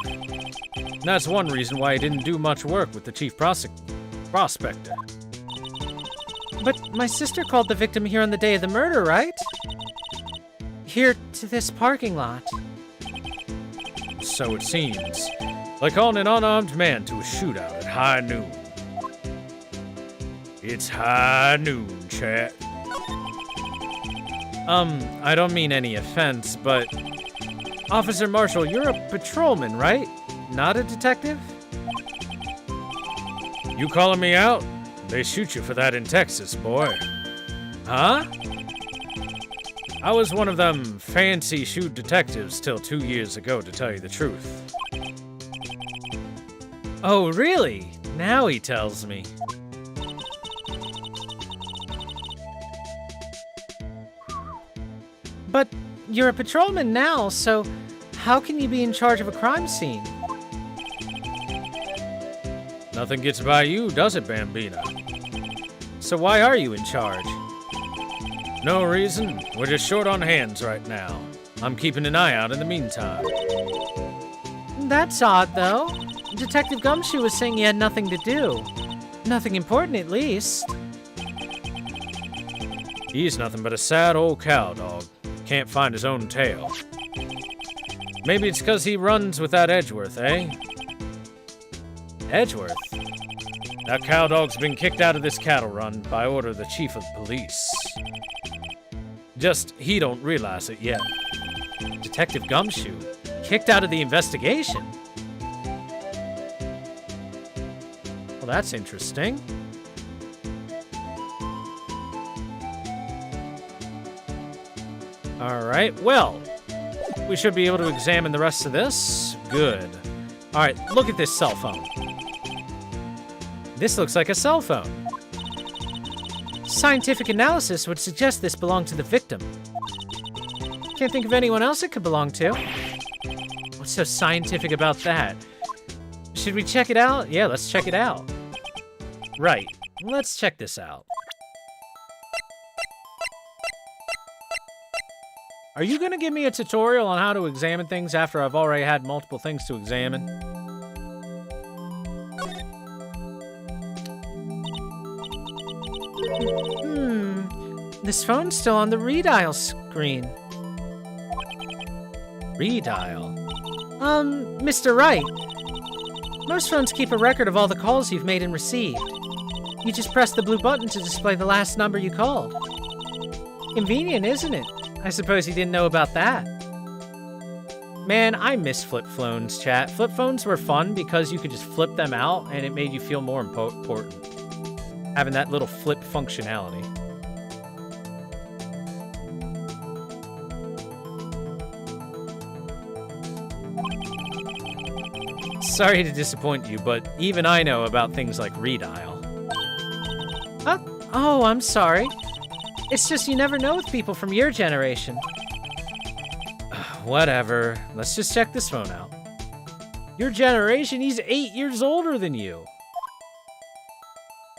That's one reason why he didn't do much work with the chief prospector. But my sister called the victim here on the day of the murder, right? Here to this parking lot. So it seems. Like calling an unarmed man to a shootout at high noon. It's high noon, chat. I don't mean any offense, but... Officer Marshall, you're a patrolman, right? Not a detective? You calling me out? They shoot you for that in Texas, boy. Huh? I was one of them fancy shoot detectives till 2 years ago, to tell you the truth. Oh, really? Now he tells me. But you're a patrolman now, so how can you be in charge of a crime scene? Nothing gets by you, does it, Bambina? So why are you in charge? No reason. We're just short on hands right now. I'm keeping an eye out in the meantime. That's odd, though. Detective Gumshoe was saying he had nothing to do. Nothing important, at least. He's nothing but a sad old cowdog. Can't find his own tail. Maybe it's because he runs with that Edgeworth, eh? Edgeworth? That cowdog's been kicked out of this cattle run by order of the chief of police. Just, he don't realize it yet. Detective Gumshoe? Kicked out of the investigation? Well, that's interesting. Alright, well, we should be able to examine the rest of this. Good. Alright, look at this cell phone. This looks like a cell phone. Scientific analysis would suggest this belonged to the victim. Can't think of anyone else it could belong to. What's so scientific about that? Should we check it out? Yeah, let's check it out. Right, let's check this out. Are you gonna give me a tutorial on how to examine things after I've already had multiple things to examine? This phone's still on the redial screen. Redial? Mr. Wright. Most phones keep a record of all the calls you've made and received. You just press the blue button to display the last number you called. Convenient, isn't it? I suppose you didn't know about that. Man, I miss flip phones, chat. Flip phones were fun because you could just flip them out and it made you feel more important. Having that little flip functionality. Sorry to disappoint you, but even I know about things like redial. Oh, I'm sorry. It's just you never know with people from your generation. whatever. Let's just check this phone out. Your generation, he's 8 years older than you.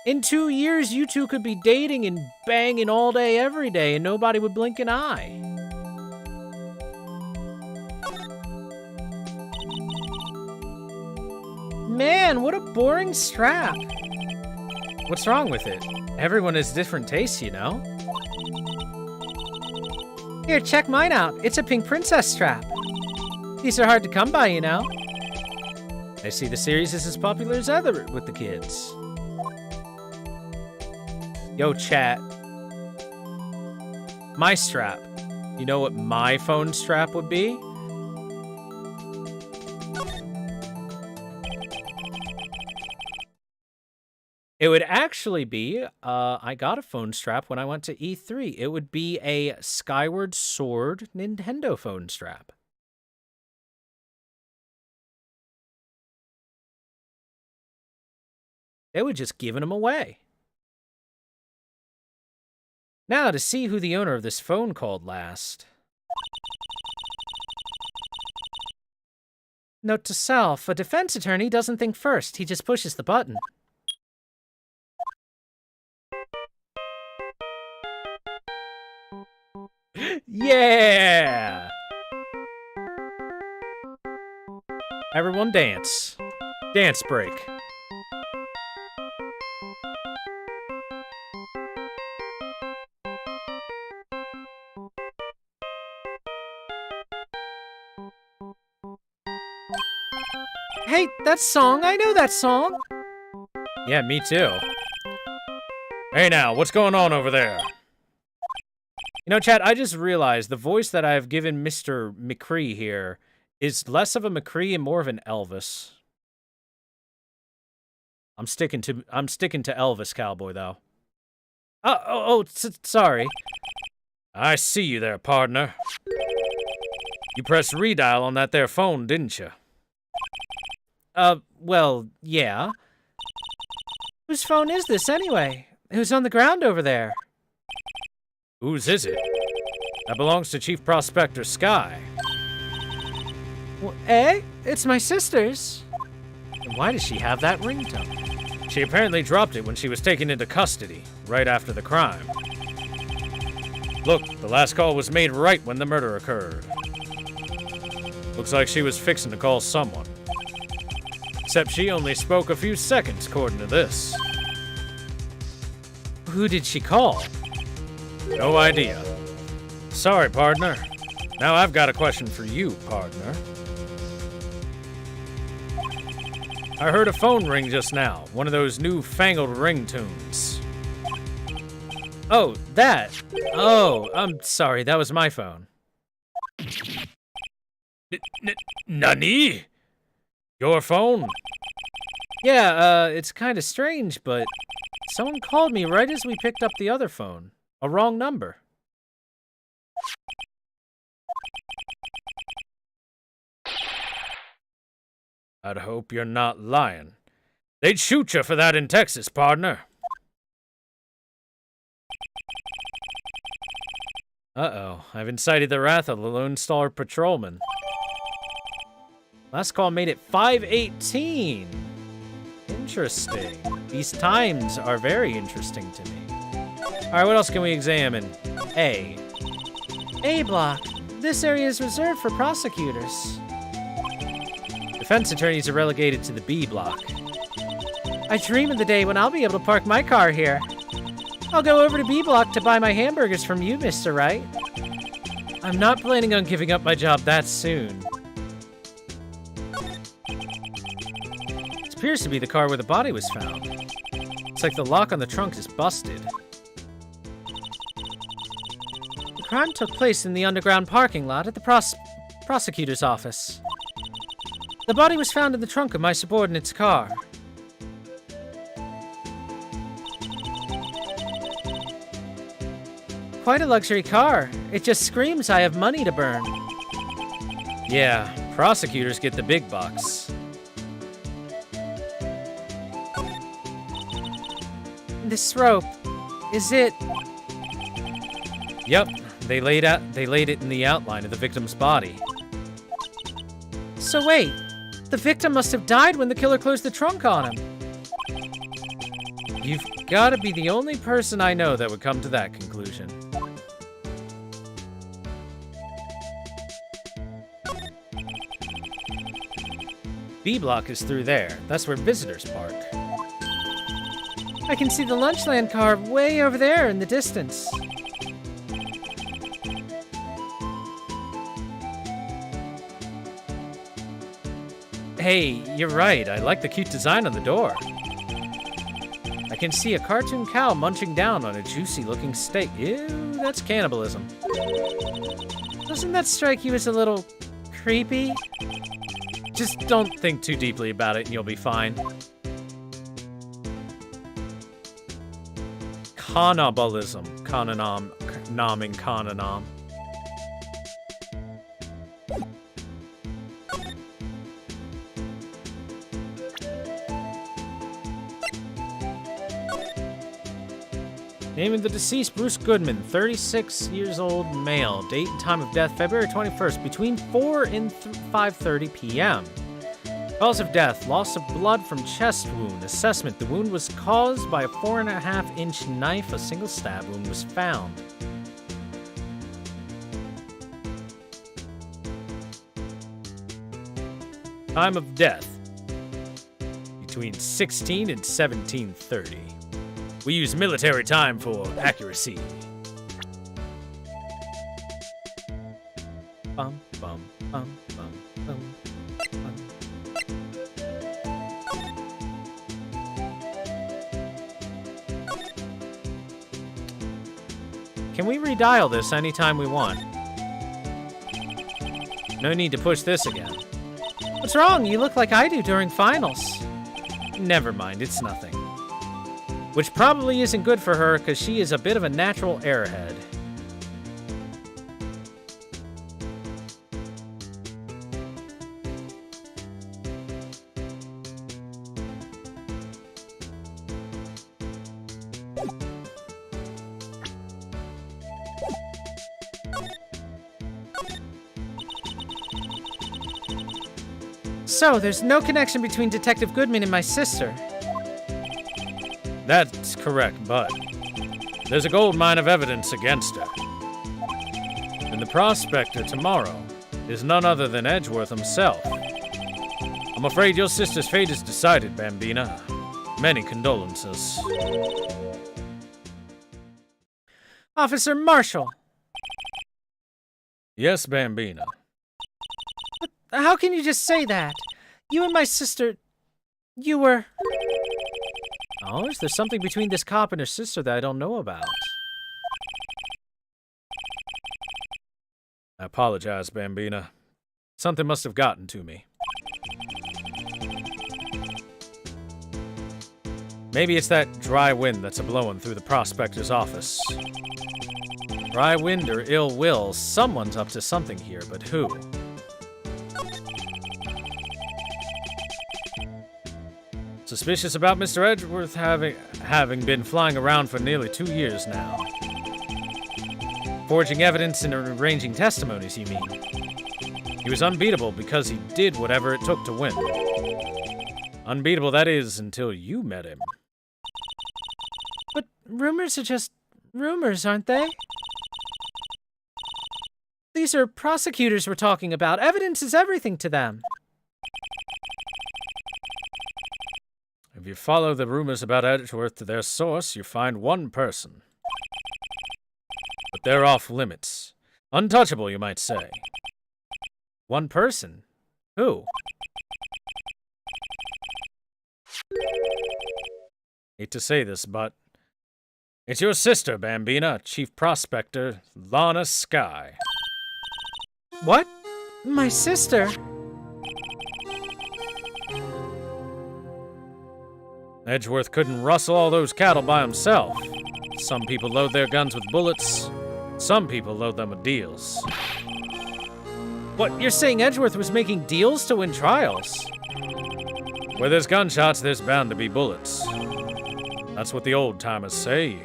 In 2 years, you two could be dating and banging all day, every day, and nobody would blink an eye. Man, what a boring strap. What's wrong with it? Everyone has different tastes, you know? Here, check mine out. It's a pink princess strap. These are hard to come by, you know? I see the series is as popular as ever with the kids. Yo, chat. My strap. You know what my phone strap would be? It would actually be, I got a phone strap when I went to E3. It would be a Skyward Sword Nintendo phone strap. They were just giving them away. Now, to see who the owner of this phone called last. Note to self, a defense attorney doesn't think first, he just pushes the button. Yeah! Everyone dance. Dance break. Hey, that song, I know that song. Yeah, me too. Hey now, what's going on over there? You know, chat, I just realized the voice that I've given Mr. McCree here is less of a McCree and more of an Elvis. I'm sticking to Elvis Cowboy, though. Sorry. I see you there, partner. You pressed redial on that there phone, didn't you? Well, yeah. Whose phone is this, anyway? Who's on the ground over there? Whose is it? That belongs to Chief Prospector Sky. Well, it's my sister's. And why does she have that ringtone? She apparently dropped it when she was taken into custody, right after the crime. Look, the last call was made right when the murder occurred. Looks like she was fixing to call someone. Except she only spoke a few seconds, according to this. Who did she call? No idea. Sorry, partner. Now I've got a question for you, partner. I heard a phone ring just now. One of those new-fangled ringtones. Oh, that. Oh, I'm sorry. That was my phone. Nani? Your phone? Yeah, it's kind of strange, but someone called me right as we picked up the other phone. A wrong number. I'd hope you're not lying. They'd shoot you for that in Texas, partner. Uh-oh, I've incited the wrath of the Lone Star Patrolman. Last call made it 5:18. Interesting. These times are very interesting to me. Alright, what else can we examine? A. A block. This area is reserved for prosecutors. Defense attorneys are relegated to the B block. I dream of the day when I'll be able to park my car here. I'll go over to B block to buy my hamburgers from you, Mr. Wright. I'm not planning on giving up my job that soon. This appears to be the car where the body was found. It's like the lock on the trunk is busted. The crime took place in the underground parking lot at the prosecutor's office. The body was found in the trunk of my subordinate's car. Quite a luxury car. It just screams I have money to burn. Yeah, prosecutors get the big bucks. This rope, is it? Yep, they laid it in the outline of the victim's body. So wait, the victim must have died when the killer closed the trunk on him. You've got to be the only person I know that would come to that conclusion. B block is through there. That's where visitors park. I can see the Lunchland car way over there in the distance. Hey, you're right. I like the cute design on the door. I can see a cartoon cow munching down on a juicy-looking steak. Ew, that's cannibalism. Doesn't that strike you as a little creepy? Just don't think too deeply about it and you'll be fine. Cannibalism. Nomming canonom. Name of the deceased, Bruce Goodman, 36 years old, male. Date and time of death, February 21st, between 4 and 5:30 p.m. Cause of death, loss of blood from chest wound. Assessment, the wound was caused by a 4.5-inch knife. A single stab wound was found. Time of death, between 16 and 17:30. We use military time for accuracy. Bum, bum, bum, bum, bum, bum. Can we redial this anytime we want? No need to push this again. What's wrong? You look like I do during finals. Never mind, it's nothing. Which probably isn't good for her, because she is a bit of a natural airhead. So, there's no connection between Detective Goodman and my sister. That's correct, but there's a gold mine of evidence against her. And the prospector tomorrow is none other than Edgeworth himself. I'm afraid your sister's fate is decided, Bambina. Many condolences. Officer Marshall, Yes, Bambina. how can you just say that? You and my sister, you were... Oh, is there something between this cop and her sister that I don't know about? I apologize, Bambina. Something must have gotten to me. Maybe it's that dry wind that's a-blowing through the prospector's office. Dry wind or ill will, someone's up to something here, but who? Suspicious about Mr. Edgeworth having been flying around for nearly 2 years now. Forging evidence and arranging testimonies, you mean? He was unbeatable because he did whatever it took to win. Unbeatable, that is, until you met him. But rumors are just rumors, aren't they? These are prosecutors we're talking about. Evidence is everything to them. If you follow the rumors about Edgeworth to their source, you find one person. But they're off limits. Untouchable, you might say. One person? Who? Hate to say this, but it's your sister, Bambina, Chief Prospector Lana Skye. What? My sister? Edgeworth couldn't rustle all those cattle by himself. Some people load their guns with bullets. Some people load them with deals. What, you're saying Edgeworth was making deals to win trials? Where there's gunshots, there's bound to be bullets. That's what the old-timers say.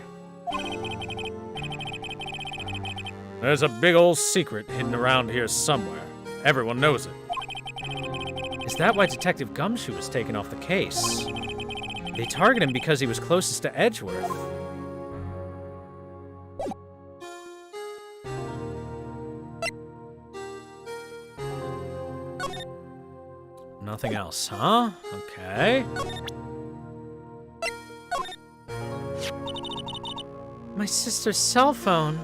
There's a big old secret hidden around here somewhere. Everyone knows it. Is that why Detective Gumshoe was taken off the case? They target him because he was closest to Edgeworth. Nothing else, huh? Okay. My sister's cell phone.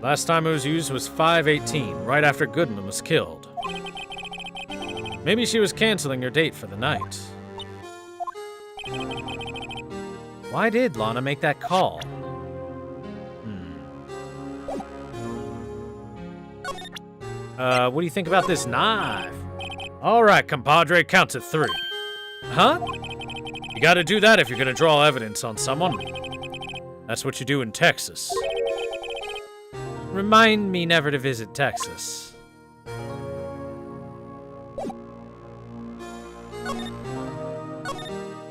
Last time it was used was 5/18, right after Goodman was killed. Maybe she was canceling her date for the night. Why did Lana make that call? What do you think about this knife? All right, compadre, count to 3. Huh? You gotta do that if you're gonna draw evidence on someone. That's what you do in Texas. Remind me never to visit Texas.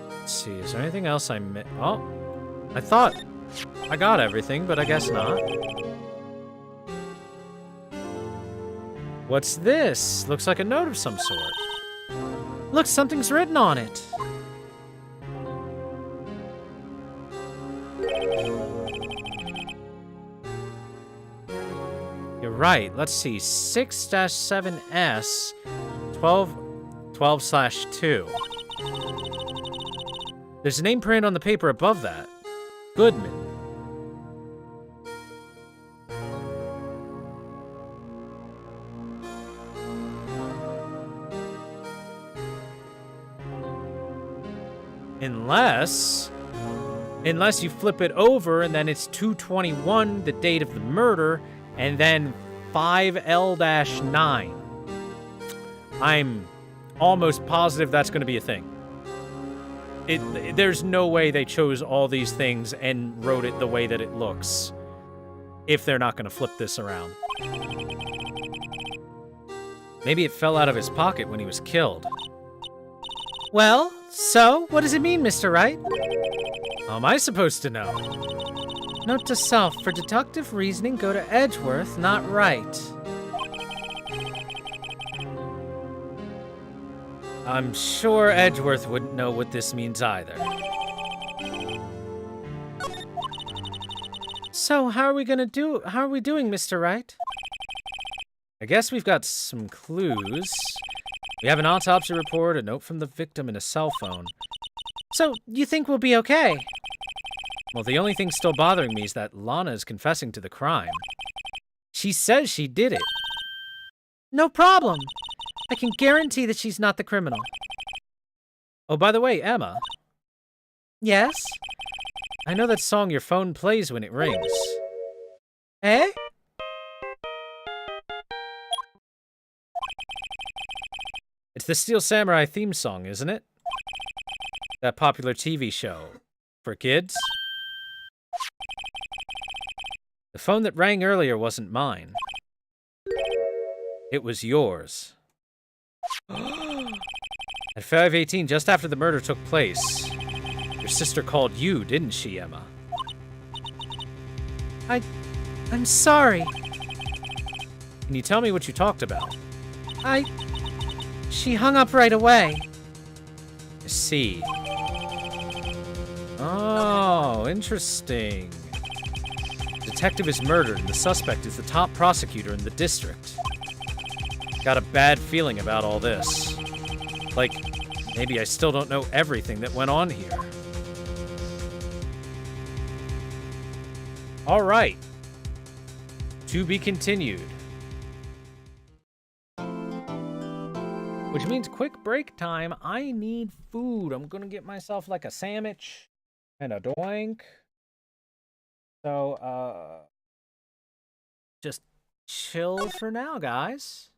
Let's see, is there anything else I missed? Oh, I thought I got everything, but I guess not. What's this? Looks like a note of some sort. Look, something's written on it. You're right. Let's see. 6-7S 12/2. There's a name printed on the paper above that. Goodman. Unless you flip it over and then it's 2/21, the date of the murder, and then 5L-9. I'm almost positive that's going to be a thing. There's no way they chose all these things and wrote it the way that it looks if they're not going to flip this around. Maybe it fell out of his pocket when he was killed. Well, so, what does it mean, Mr. Wright? How am I supposed to know? Note to self, for deductive reasoning, go to Edgeworth, not Wright. I'm sure Edgeworth wouldn't know what this means either. So, how are we doing, Mr. Wright? I guess we've got some clues. We have an autopsy report, a note from the victim, and a cell phone. So, you think we'll be okay? Well, the only thing still bothering me is that Lana is confessing to the crime. She says she did it. No problem. I can guarantee that she's not the criminal. Oh, by the way, Emma. Yes? I know that song your phone plays when it rings. Eh? It's the Steel Samurai theme song, isn't it? That popular TV show. For kids? The phone that rang earlier wasn't mine. It was yours. At 5:18, just after the murder took place, your sister called you, didn't she, Emma? I'm sorry. Can you tell me what you talked about? She hung up right away. I see. Oh, interesting. The detective is murdered and the suspect is the top prosecutor in the district. Got a bad feeling about all this. Like, maybe I still don't know everything that went on here. All right. To be continued. Which means quick break time. I need food. I'm gonna get myself like a sandwich and a doink. So, just chill for now, guys.